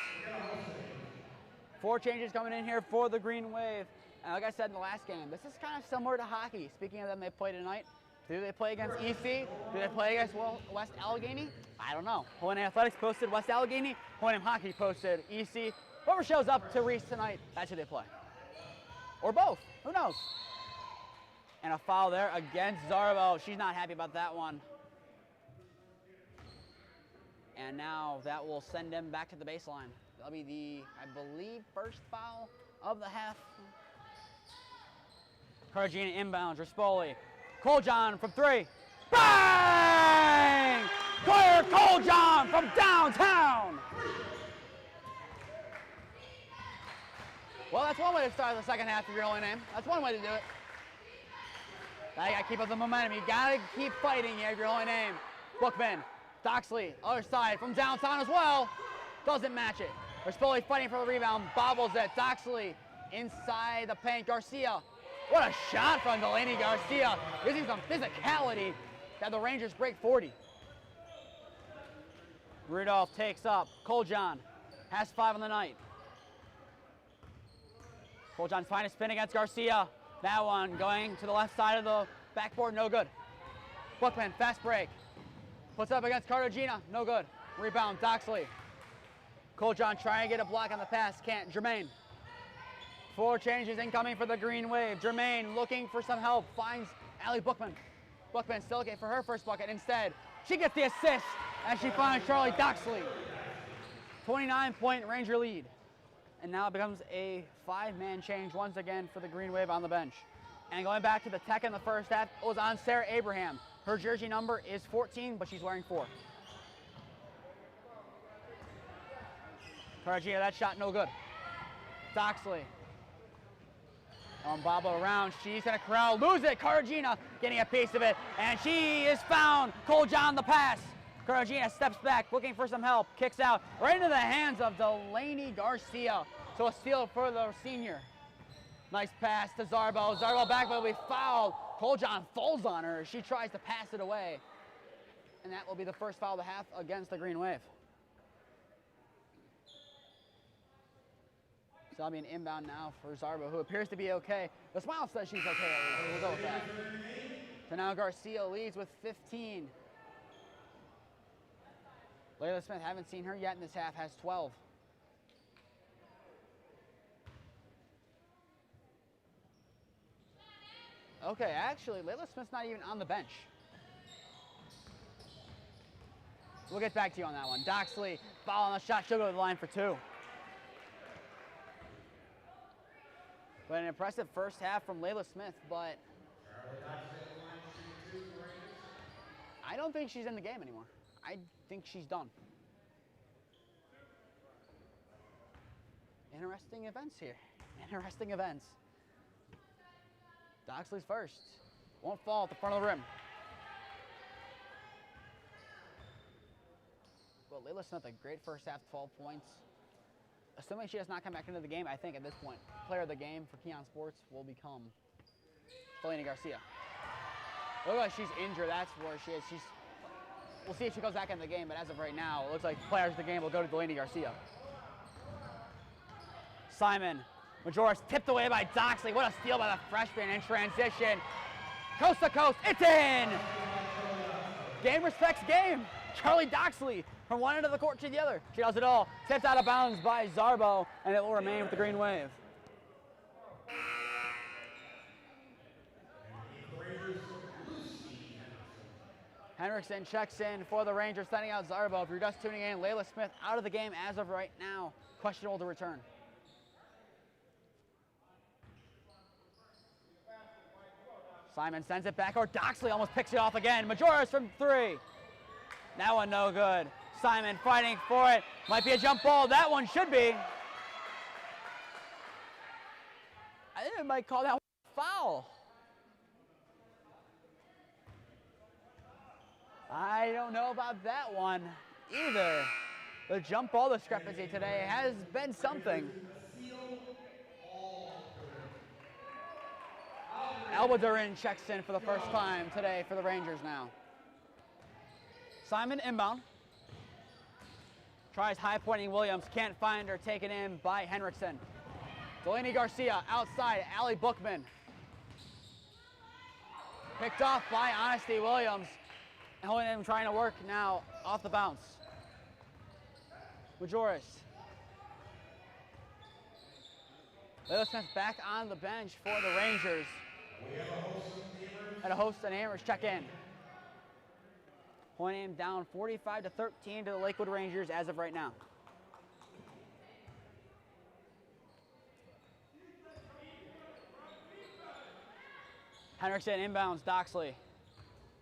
S1: 4 changes coming in here for the Green Wave. And like I said in the last game, this is kind of similar to hockey. Speaking of them, they play tonight. Do they play against EC? Do they play against West Allegheny? I don't know. Holy Name Athletics posted West Allegheny. Holy Name Hockey posted EC. Whoever shows up to Reese tonight, that's who they play. Or both. Who knows? And a foul there against Zarbo. She's not happy about that one. And now that will send him back to the baseline. That'll be the, I believe, first foul of the half. Cartagena inbounds, Rispoli. Coljohn from 3. Bang! Claire Coljohn from downtown! Well, that's one way to start the second half of your Holy Name. That's one way to do it. Now you gotta keep up the momentum. You gotta keep fighting here if your Holy Name. Bookman, Doxley, other side from downtown as well. Doesn't match it. Rispoli fighting for the rebound, bobbles it. Doxley inside the paint. Garcia. What a shot from Delaney Garcia. Using some physicality that the Rangers break 40. Rudolph takes up. Coljohn has 5 on the night. Coljohn's fine a spin against Garcia. That one going to the left side of the backboard, no good. Bookman, fast break. Puts up against Cartagena, no good. Rebound, Doxley. Coljohn trying to get a block on the pass, can't. Jermaine. 4 changes incoming for the Green Wave. Jermaine looking for some help, finds Allie Bookman. Bookman still looking for her first bucket. Instead, she gets the assist as she finds Charlie Doxley. 29-point Ranger lead. And now it becomes a 5-man change once again for the Green Wave on the bench. And going back to the tech in the first half, it was on Sarah Abraham. Her jersey number is 14, but she's wearing 4. Cartagena, that shot no good. Doxley. Bobble around, she's gonna corral, lose it. Cartagena getting a piece of it, and she is found. Coljohn the pass. Cartagena steps back, looking for some help, kicks out, right into the hands of Delaney Garcia. So a steal for the senior. Nice pass to Zarbo. Zarbo back, but will be fouled. Coljohn falls on her. She tries to pass it away. And that will be the first foul of the half against the Green Wave. So that'll be an inbound now for Zarbo, who appears to be okay. The smile says she's okay. We'll go with that. So now Garcia leads with 15. Layla Smith, haven't seen her yet in this half, has 12. Okay, actually, Layla Smith's not even on the bench. We'll get back to you on that one. Doxley, foul on the shot, she'll go to the line for 2. But an impressive first half from Layla Smith, but I don't think she's in the game anymore. I think she's done. Interesting events here. Interesting events. Doxley's first. Won't fall at the front of the rim. Well, Layla Smith, a great first half, 12 points. Assuming she does not come back into the game, I think at this point, player of the game for Keon Sports will become Delaney Garcia. Looks like she's injured. That's where she is. We'll see if she goes back in the game, but as of right now, it looks like players of the game will go to Delaney Garcia. Simon, Majoris tipped away by Doxley. What a steal by the freshman in transition. Coast to coast, it's in! Game respects game. Charlie Doxley from one end of the court to the other. She does it all. Tipped out of bounds by Zarbo, and it will remain with the Green Wave. Henriksen checks in for the Rangers, sending out Zarbo. If you're just tuning in, Layla Smith out of the game as of right now. Questionable to return. Simon sends it back, or Doxley almost picks it off again. Majoris from 3. That one no good. Simon fighting for it. Might be a jump ball. That one should be. I think it might call that one a foul. I don't know about that one. either. The jump ball discrepancy today has been something. Albadurin checks in for the first time today for the Rangers now. Simon inbound. Tries high pointing Williams, can't find her, taken in by Henriksen. Delaney Garcia outside, Allie Bookman. Picked off by Honesty Williams. Hohenem trying to work now off the bounce. Majoris. Leo Smith back on the bench for the Rangers. And a host and Hammers check in. Hohenem down 45-13 to the Lakewood Rangers as of right now. Henriksen inbounds, Doxley.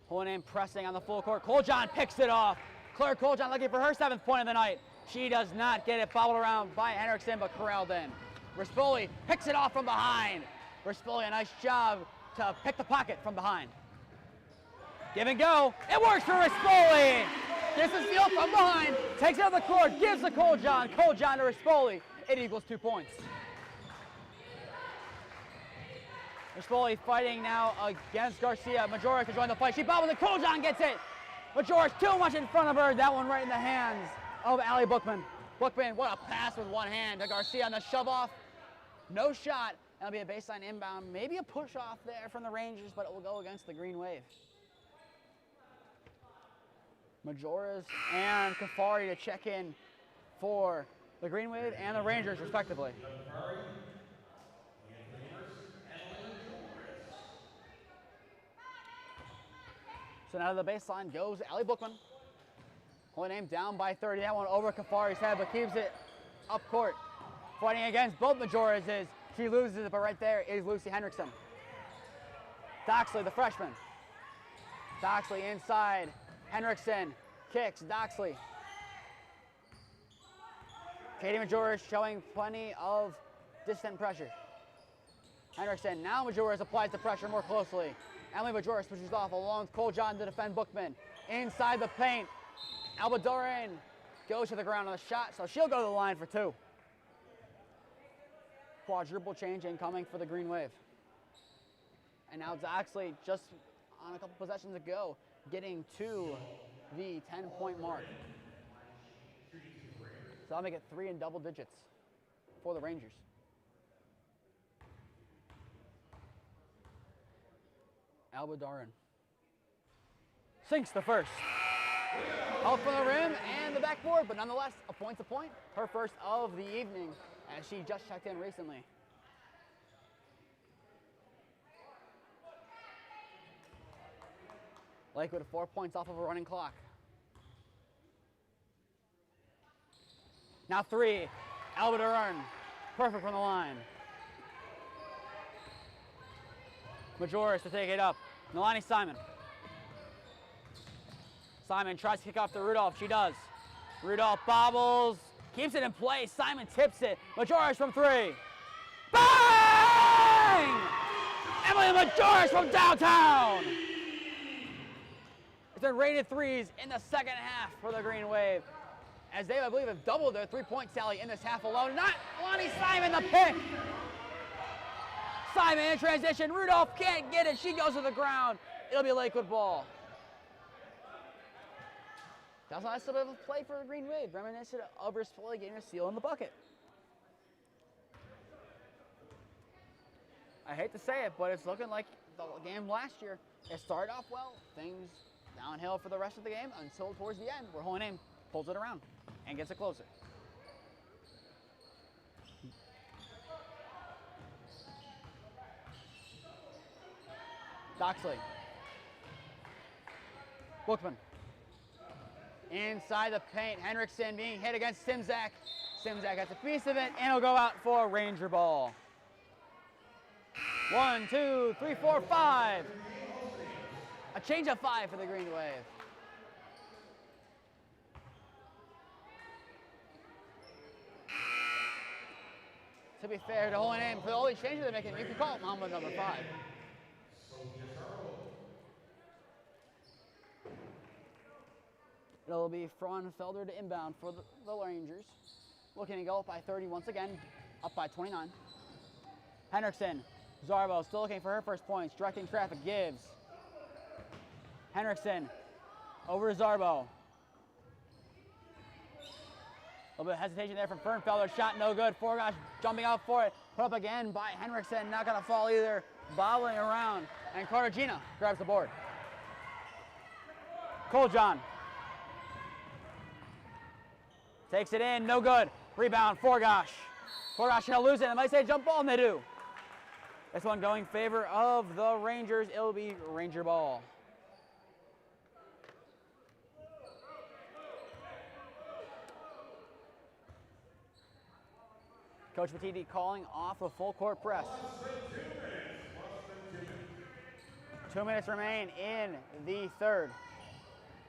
S1: Hohenem pressing on the full court. Coljohn picks it off. Claire Coljohn looking for her 7th point of the night. She does not get it fouled around by Henriksen, but corralled in. Rispoli picks it off from behind. Rispoli, a nice job to pick the pocket from behind. Give and go. It works for Rispoli. Gets the steal from behind. Takes it out of the court. Gives to Coljohn. Coljohn to Rispoli. It equals 2 points. Rispoli fighting now against Garcia. Majoris to join the fight. She bobbles and Coljohn gets it. Majoris too much in front of her. That one right in the hands of Allie Bookman. Bookman, what a pass with one hand to Garcia on the shove off. No shot. That'll be a baseline inbound. Maybe a push off there from the Rangers, but it will go against the Green Wave. Majoris and Kafari to check in for the Green Wave and the Rangers, respectively. So now to the baseline goes Allie Bookman. Hohenem down by 30. That one over Kafari's head, but keeps it up court. Fighting against both Majorises. She loses it, but right there is Lucy Henriksen. Doxley, the freshman. Doxley inside. Henriksen kicks. Doxley. Katie Majoris showing plenty of distant pressure. Henriksen, now Majoris applies the pressure more closely. Emily Majoris pushes off along with Coljohn to defend Bookman. Inside the paint. Albadurin goes to the ground on the shot, so she'll go to the line for 2. Quadruple change incoming for the Green Wave. And now Doxley, just on a couple possessions ago, getting to the 10-point mark. So that'll make it 3 in double digits for the Rangers. Albadurin sinks the first. Out from the rim and the backboard, but nonetheless, a point to point. Her first of the evening, as she just checked in recently. Lakewood 4 points off of a running clock. Now 3, Albadurin, perfect from the line. Majoris to take it up. Nalani Simon. Simon tries to kick off to Rudolph. She does. Rudolph bobbles. Keeps it in place. Simon tips it. Majoris from 3. Bang! Emily Majoris from downtown. It's been rated 3s in the second half for the Green Wave, as they, I believe, have doubled their 3-point tally in this half alone. Not Lonnie Simon, the pick. Simon in transition. Rudolph can't get it. She goes to the ground. It'll be a Lakewood ball. That's a nice little bit of a play for a Green Wave, reminiscent of Rispoli getting a steal in the bucket. I hate to say it, but it's looking like the game last year. It started off well. Things downhill for the rest of the game until towards the end, where Hohenem pulls it around and gets it closer. Doxley. Bookman. Inside the paint, Henriksen being hit against Simzak. Simzak gets a piece of it, and it'll go out for a Ranger ball. 1, 2, 3, 4, 5. A change of 5 for the Green Wave. To be fair to Hohenem, for all these changes they're making, you can call it Mamba number 5. It'll be Frauenfelder to inbound for the Rangers. Looking to go up by 30 once again, up by 29. Henriksen, Zarbo still looking for her first points, directing traffic, gives. Henriksen over to Zarbo. A little bit of hesitation there from Frauenfelder, shot no good. Forgosh jumping out for it, put up again by Henriksen, not gonna fall either, bobbling around, and Cartagena grabs the board. Coljon takes it in, no good. Rebound, Forgosh. Forgosh gonna lose it, they might say jump ball, and they do. This one going in favor of the Rangers, it'll be Ranger ball. Coach Matidi calling off a full court press. 2 minutes remain in the third.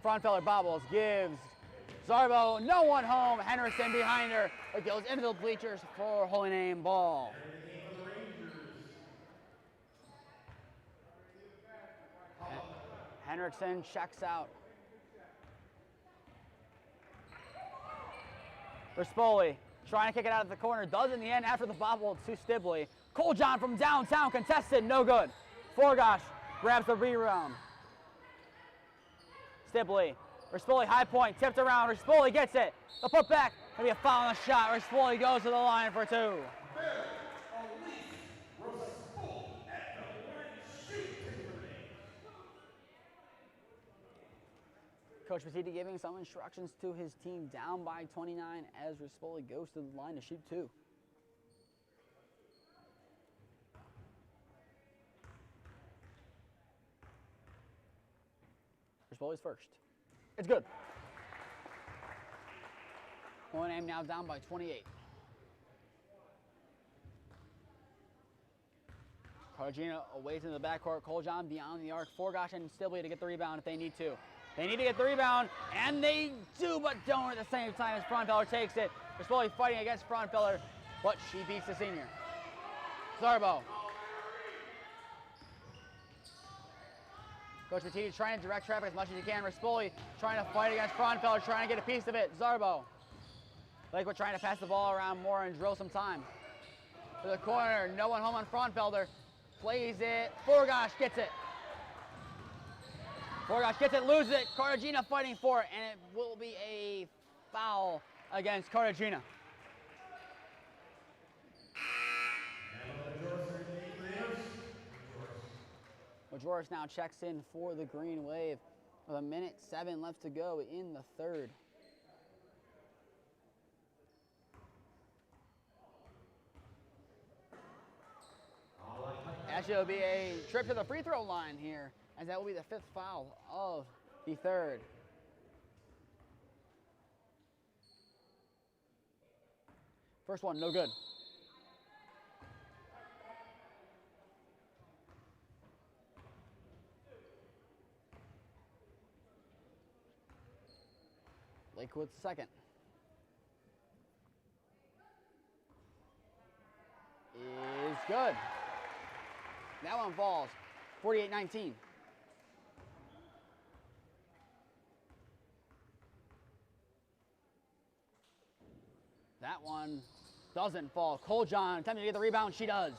S1: Frauenfelder bobbles, gives. Zarbo, no one home. Henriksen behind her. It goes into the bleachers for Holy Name ball. Henriksen checks out. Rispoli trying to kick it out of the corner. Does in the end after the bobble to Stibley. Coljon from downtown contested. No good. Forgosh grabs the rebound. Stibley. Rispoli high point. Tipped around. Rispoli gets it. The putback. Maybe a foul on the shot. Rispoli goes to the line for two. Coach Matidi giving some instructions to his team down by 29 as Rispoli goes to the line to shoot two. Rispoli's first. It's good. Holy Name now down by 28. Cartagena away to the backcourt. Coljon beyond the arc. Forgosh and Stibley to get the rebound if they need to. They need to get the rebound, and they do, but don't at the same time as Frauenfelder takes it. Rispoli fighting against Frauenfelder, but she beats the senior. Zarbo. Coach Matidi trying to direct traffic as much as he can. Rispoli trying to fight against Frauenfelder, trying to get a piece of it. Zarbo. Lakewood trying to pass the ball around more and drill some time. To the corner, no one home on Frauenfelder. Plays it. Forgosh gets it. Forgosh gets it, loses it. Cartagena fighting for it, and it will be a foul against Cartagena. Majoris now checks in for the Green Wave with 1:07 left to go in the third. Actually, it'll be a trip to the free throw line here, as that will be the fifth foul of the third. First one, no good. Lakewood's second. Is good. That one falls. 48-19. That one doesn't fall. Coljon attempting to get the rebound. She does.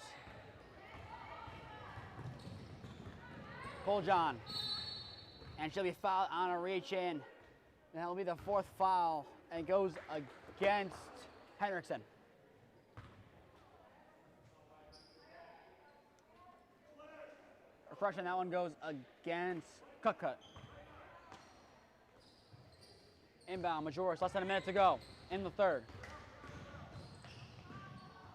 S1: Coljon. And she'll be fouled on a reach in. And that'll be the fourth foul. And it goes against Henriksen. Correction, that one goes against Cut. Inbound, Majoris, less than a minute to go in the third.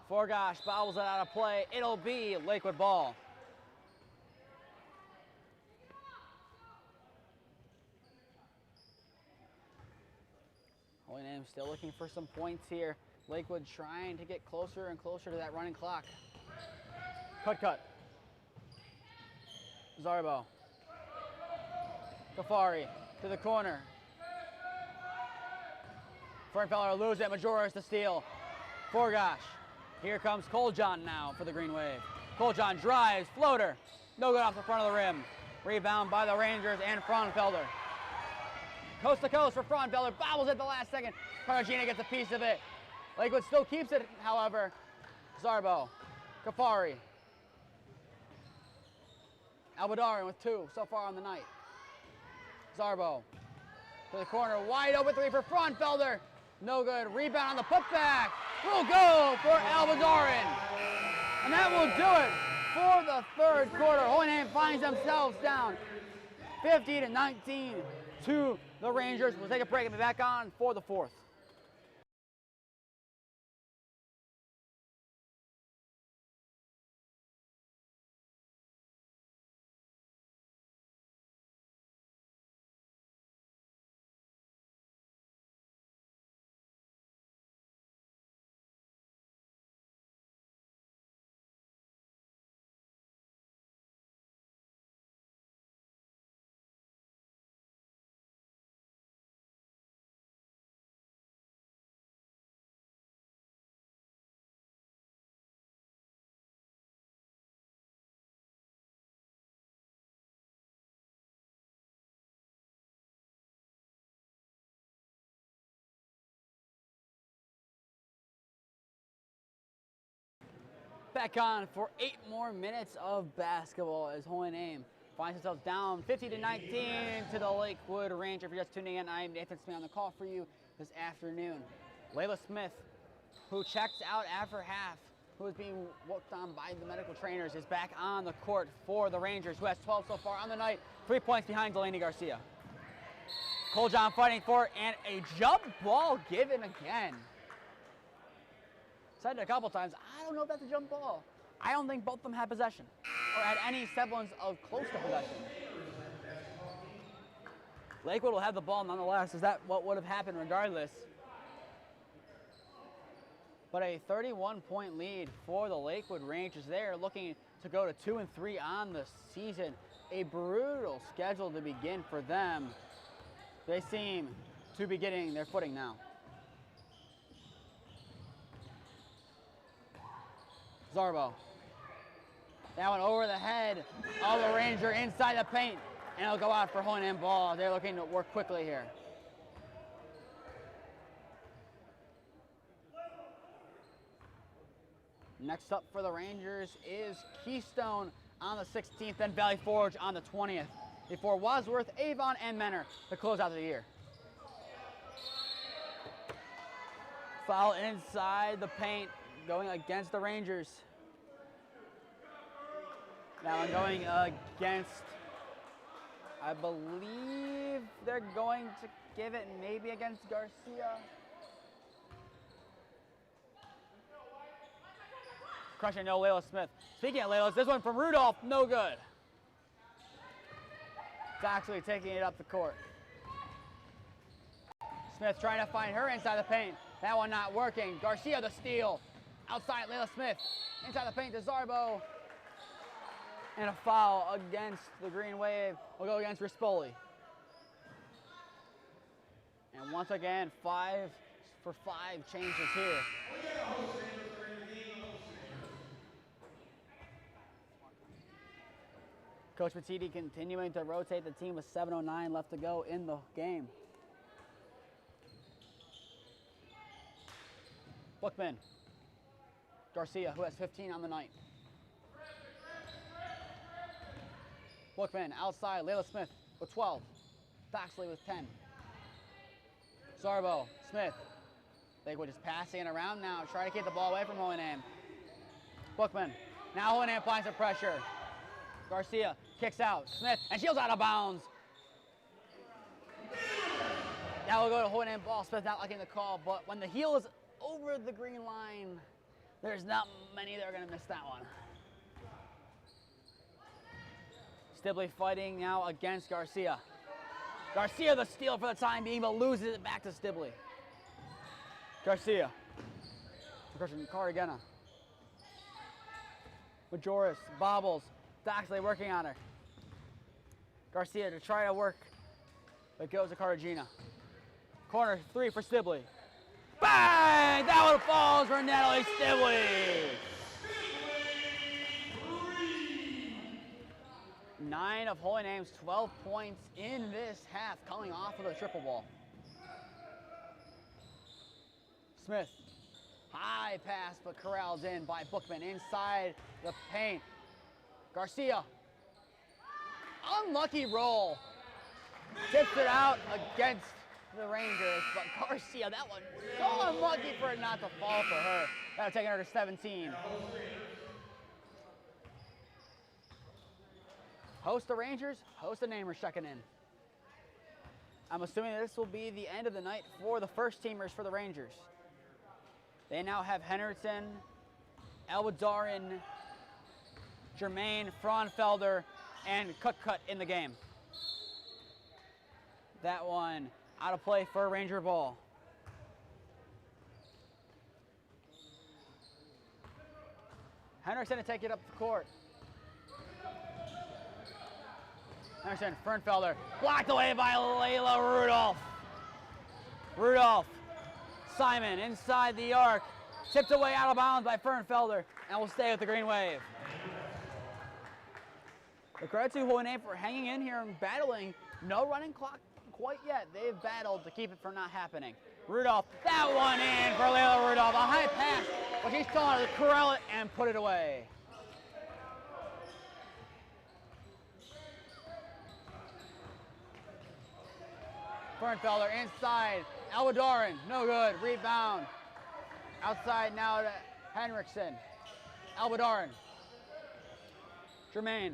S1: Forgosh bobbles it out of play. It'll be Lakewood ball. Holy Name still looking for some points here. Lakewood trying to get closer and closer to that running clock. Cut. Zarbo. Kafari to the corner. Frauenfelder loses it. Majoris to steal. Forgosh. Here comes Coljon now for the Green Wave. Coljon drives, floater. No good off the front of the rim. Rebound by the Rangers and Frauenfelder. Coast to coast for Frauenfelder. Bobbles at the last second. Cartagena gets a piece of it. Lakewood still keeps it, however. Zarbo. Kafari. Albadarin with 2 so far on the night. Zarbo. To the corner. Wide open 3 for Frauenfelder. No good. Rebound on the putback. Will go for Albadarin. And that will do it for the third quarter. Hohenheim finds themselves down 50-19 to the Rangers. We'll take a break and be back on for the fourth. Back on for 8 more minutes of basketball as Hohenheim finds themselves down 50-19 to the Lakewood Rangers. If you're just tuning in, I'm Nathan Smee on the call for you this afternoon. Layla Smith, who checked out after half, who is being worked on by the medical trainers, is back on the court for the Rangers, who has 12 so far on the night, 3 points behind Delaney Garcia. Coljohn fighting for it, and a jump ball given again. Said it a couple times, I don't know if that's a jump ball. I don't think both of them had possession or had any semblance of close to possession. Lakewood will have the ball nonetheless. Is that what would have happened regardless? But a 31-point lead for the Lakewood Rangers. They are looking to go to 2-3 on the season. A brutal schedule to begin for them. They seem to be getting their footing now. Zarbo. That one over the head of the Ranger inside the paint, and it'll go out for Hohenheim ball. They're looking to work quickly here. Next up for the Rangers is Keystone on the 16th, then Valley Forge on the 20th, before Wadsworth, Avon, and Menor to close out the year. Foul inside the paint, going against the Rangers. That one going against, I believe they're going to give it maybe against Garcia. Crushing no Layla Smith. Speaking of Layla's, this one from Rudolph, no good. It's actually taking it up the court. Smith trying to find her inside the paint. That one not working. Garcia the steal. Outside Layla Smith. Inside the paint to Zarbo. And a foul against the Green Wave. Will go against Rispoli. And once again, 5 for 5 changes here. Coach Matiti continuing to rotate the team with 7:09 left to go in the game. Bookman. Garcia, who has 15 on the night. Bookman outside, Layla Smith with 12. Foxley with 10. Zarbo, Smith. Lakewood just passing it around now, trying to keep the ball away from Hohenheim. Bookman. Now Hohenheim applying some pressure. Garcia kicks out. Smith, and she's out of bounds. Now we'll go to Hohenheim ball. Smith not liking the call, but when the heel is over the green line, there's not many that are going to miss that one. Stibley fighting now against Garcia. Garcia the steal for the time being, but loses it back to Stibley. Garcia. Caragena. Majoris bobbles. Doxley working on her. Garcia to try to work, but goes to Cartagena. Corner 3 for Stibley. Bang! That one falls for Natalie Stibley. 9 9 of Holy Name's 12 points in this half, coming off of the triple ball. Smith, high pass, but corralled in by Bookman inside the paint. Garcia, unlucky roll. Tips it out against the Rangers, but Garcia, that one so unlucky for it not to fall for her. That'll take her to 17. Host the Rangers, host the Namers checking in. I'm assuming this will be the end of the night for the first teamers for the Rangers. They now have Henderson, Elwadarin, Jermaine, Fraunfelder, and Cut in the game. That one out of play for a Ranger ball. Henderson to take it up the court. Henderson, Fernfelder, blocked away by Layla Rudolph. Rudolph, Simon inside the arc, tipped away out of bounds by Fernfelder, and will stay with the Green Wave. The credit to Holy Name for hanging in here and battling. No running clock quite yet. They've battled to keep it from not happening. Rudolph, that one in for Layla Rudolph. A high pass, but she's still able to corral it and put it away. Fernfelder inside. Elwadarin, no good. Rebound. Outside now to Henriksen. Elwadarin. Jermaine.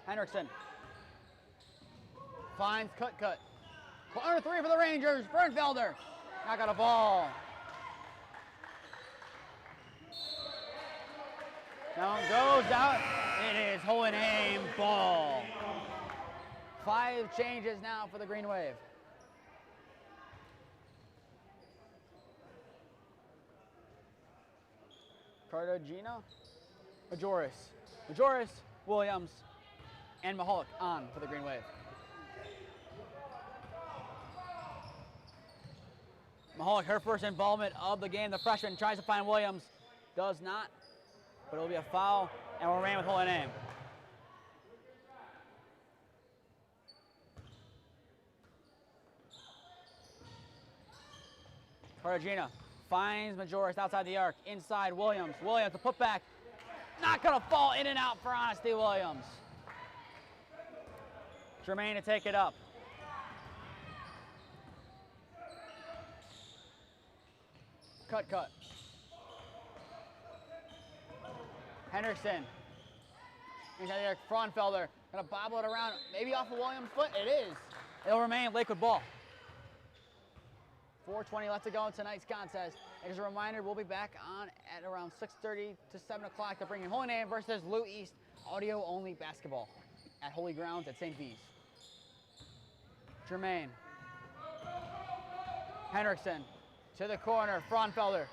S1: Henriksen. Finds Cut. Corner three for the Rangers. Fernfelder. Not got a ball. Now it goes out. It is Holy Name ball. 5 changes now for the Green Wave. Cartagena, Majoris, Williams, and Mahalik on for the Green Wave. Mahalik, her first involvement of the game. The freshman tries to find Williams, does not, but it'll be a foul and will remain with Holy Name. Cartagena finds Majoris outside the arc. Inside, Williams. Williams, the putback. Not going to fall in and out for Honesty Williams. Jermaine to take it up. Cut. Henderson. Inside the arc, Fraunfelder. Going to bobble it around. Maybe off of Williams' foot. It is. It'll remain Lakewood ball. 4:20 left to go in tonight's contest. And as a reminder, we'll be back on at around 6:30 to 7 o'clock to bring in Holy Name versus Lou East audio-only basketball at Holy Grounds at St. V's. Jermaine. Henriksen to the corner. Fraunfelder.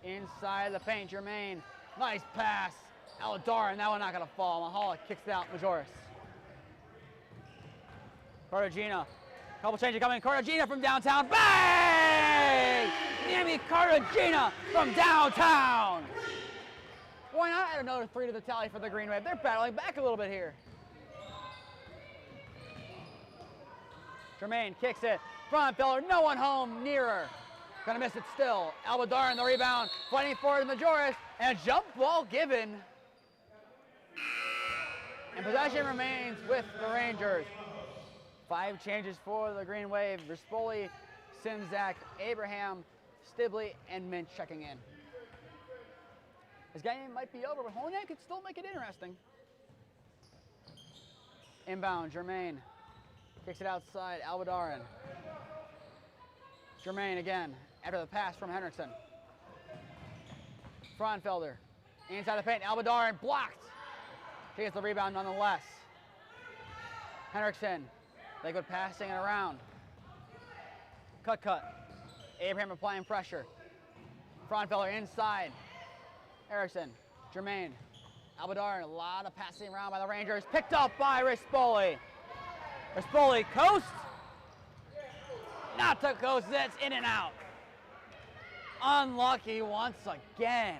S1: Inside the paint, Jermaine. Nice pass. Elwadarin, that one not going to fall. Mahalik kicks it out. Majoris. Cartagena. Couple changes coming. Cartagena from downtown. Bang! Yami Cartagena from downtown. Why not add another 3 to the tally for the Green Wave? They're battling back a little bit here. Jermaine kicks it. Fraunfelder, no one home, nearer. Gonna miss it still. Elwadarin the rebound, fighting for it, Majoris, and a jump ball given. And possession remains with the Rangers. 5 changes for the Green Wave. Rispoli, Simzak, Abraham, Stibley, and Minch checking in. This game might be over, but Holy Name could still make it interesting. Inbound, Jermaine. Kicks it outside, Elwadarin. Jermaine again, after the pass from Henriksen. Fraunfelder, inside the paint, Elwadarin blocked. She gets the rebound nonetheless. Henriksen, Lakewood passing it around. Cut. Abraham applying pressure. Fraunfelder inside. Erickson, Jermaine, Elwadarin, a lot of passing around by the Rangers. Picked up by Rispoli. Rispoli, coast. Not to coast, that's in and out. unlucky once again.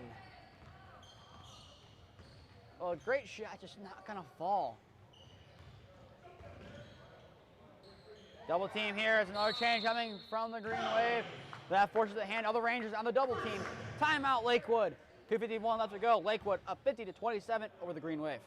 S1: Well, a great shot, just not gonna fall. Double team here is another change coming from the Green Wave. That forces the hand of the Rangers on the double team. Timeout, Lakewood. 2:51 left to go. Lakewood up 50-27 over the Green Wave.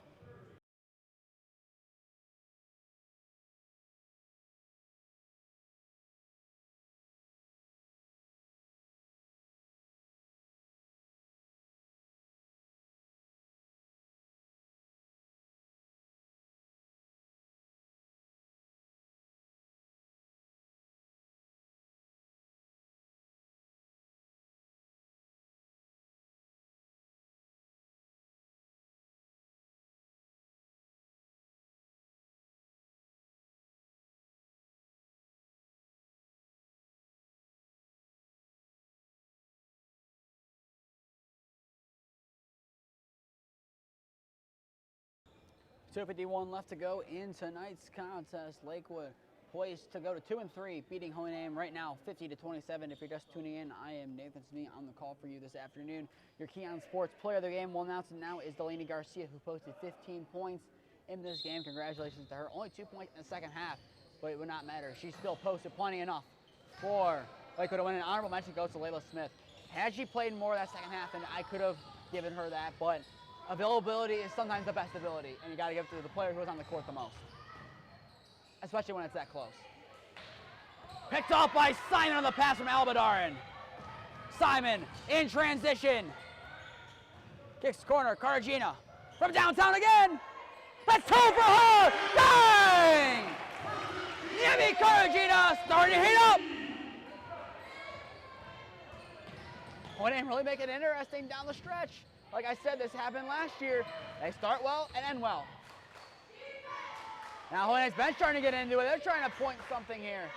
S1: .251 left to go in tonight's contest. Lakewood poised to go to 2-3, beating Hohenheim right now 50-27. If you're just tuning in, I am Nathan Smee on the call for you this afternoon. Your Keon Sports player of the game, we'll announce it now, is Delaney Garcia, who posted 15 points in this game. Congratulations to her. Only 2 points in the second half, but it would not matter. She still posted plenty enough for Lakewood to win. An honorable mention goes to Layla Smith. Had she played more that second half, then I could have given her that, but availability is sometimes the best ability, and you got to give it to the player who was on the court the most, especially when it's that close. Picked off by Simon on the pass from Albadarin. Simon in transition. Kicks corner, Cartagena from downtown again. That's 2 for her. Dang! Yemi Cartagena starting to heat up. Wouldn't really make it interesting down the stretch. Like I said, this happened last year. They start well and end well. Now Hohenheim's bench starting to get into it. They're trying to point something here.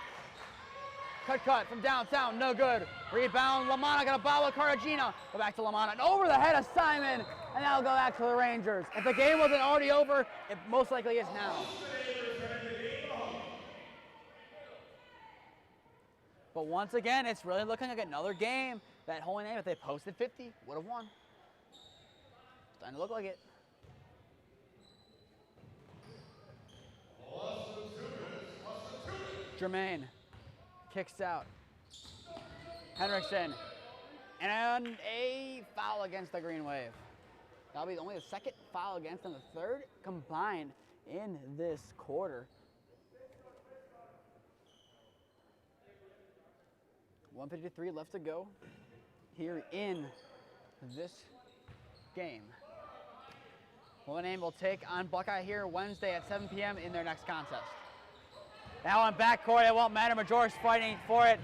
S1: Cut from downtown, no good. Rebound, Lamanna got a ball with Cartagena. Go back to Lamanna, and over the head of Simon, and that'll go back to the Rangers. If the game wasn't already over, it most likely is now. But once again, it's really looking like another game that Hohenheim, if they posted 50, would have won. Starting to look like it. Jermaine kicks out. Henriksen. And a foul against the Green Wave. That'll be only the second foul against them, the third combined in this quarter. 1:53 left to go here in this game. Hohenheim will take on Buckeye here Wednesday at 7 p.m. in their next contest. That one backcourt, it won't matter. Majora's fighting for it.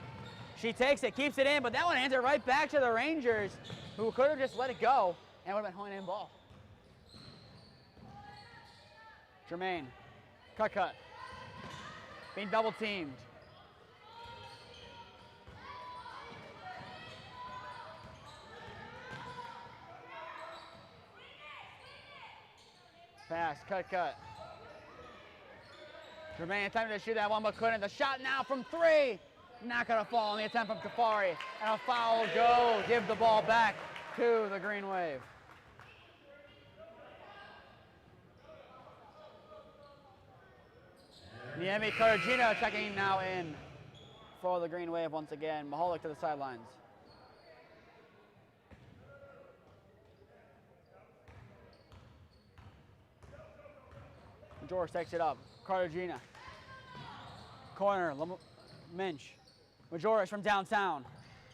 S1: She takes it, keeps it in, but that one hands it right back to the Rangers, who could have just let it go, and it would have been Hohenheim ball. Jermaine, cut. Being double teamed. Pass, cut. Jermaine attempted to shoot that one, but couldn't. The shot now from 3. Not going to fall on the attempt from Kafari. And a foul will go. Give the ball back to the Green Wave. Niemi Cartagena checking now in for the Green Wave once again. Mahalik to the sidelines. George takes it up. Cartagena. Corner. Minch. Majoris from downtown.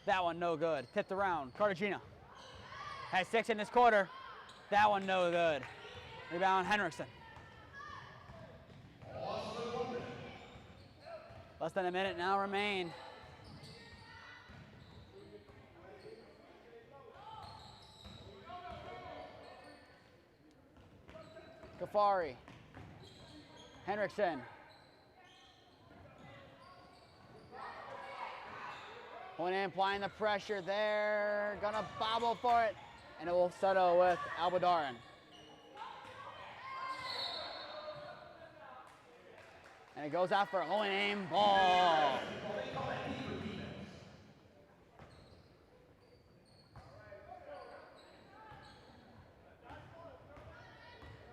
S1: That one no good. Tipped around. Cartagena has 6 in this quarter. That one no good. Rebound Henriksen. Less than a minute now remain. Kafari. Henriksen. Hohenheim applying the pressure there. Gonna bobble for it. And it will settle with Albadarin. And it goes out for Hohenheim ball.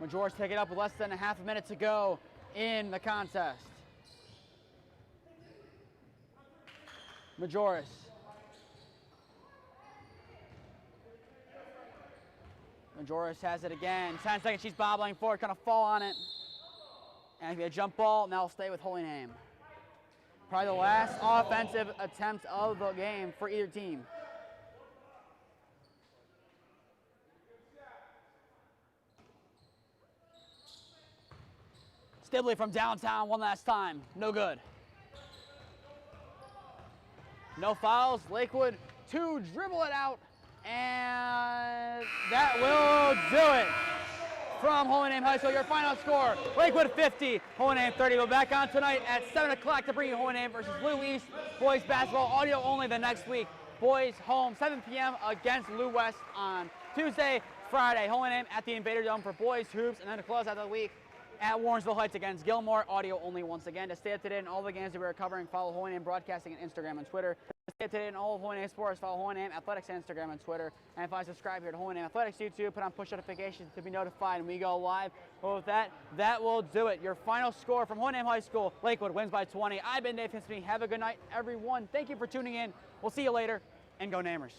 S1: Majoris take it up with less than a half a minute to go in the contest. Majoris. Majoris has it again. 10 seconds, she's bobbling forward, gonna fall on it. And it'll be a jump ball, and that'll stay with Holy Name. Probably the last offensive attempt of the game for either team. Stibley from downtown one last time. No good. No fouls. Lakewood to dribble it out. And that will do it. From Holy Name High School, your final score, Lakewood 50, Holy Name 30. We'll back on tonight at 7 o'clock to bring you Holy Name versus Lou East. Boys basketball, audio only the next week. Boys home, 7 p.m. against Lou West on Tuesday, Friday. Holy Name at the Invader Dome for boys hoops, and then to close out the week at Warrensville Heights against Gilmore, audio only once again. To stay up to date on all the games that we're covering, follow Holy Name Broadcasting on Instagram and Twitter. To stay up to date on all of Holy Name sports, follow Holy Name Athletics on Instagram and Twitter. And if I subscribe here to Holy Name Athletics YouTube, put on push notifications to be notified when we go live. Well, with that, that will do it. Your final score from Holy Name High School, Lakewood wins by 20. I've been Nathan Smee. Have a good night, everyone. Thank you for tuning in. We'll see you later, and go Namers.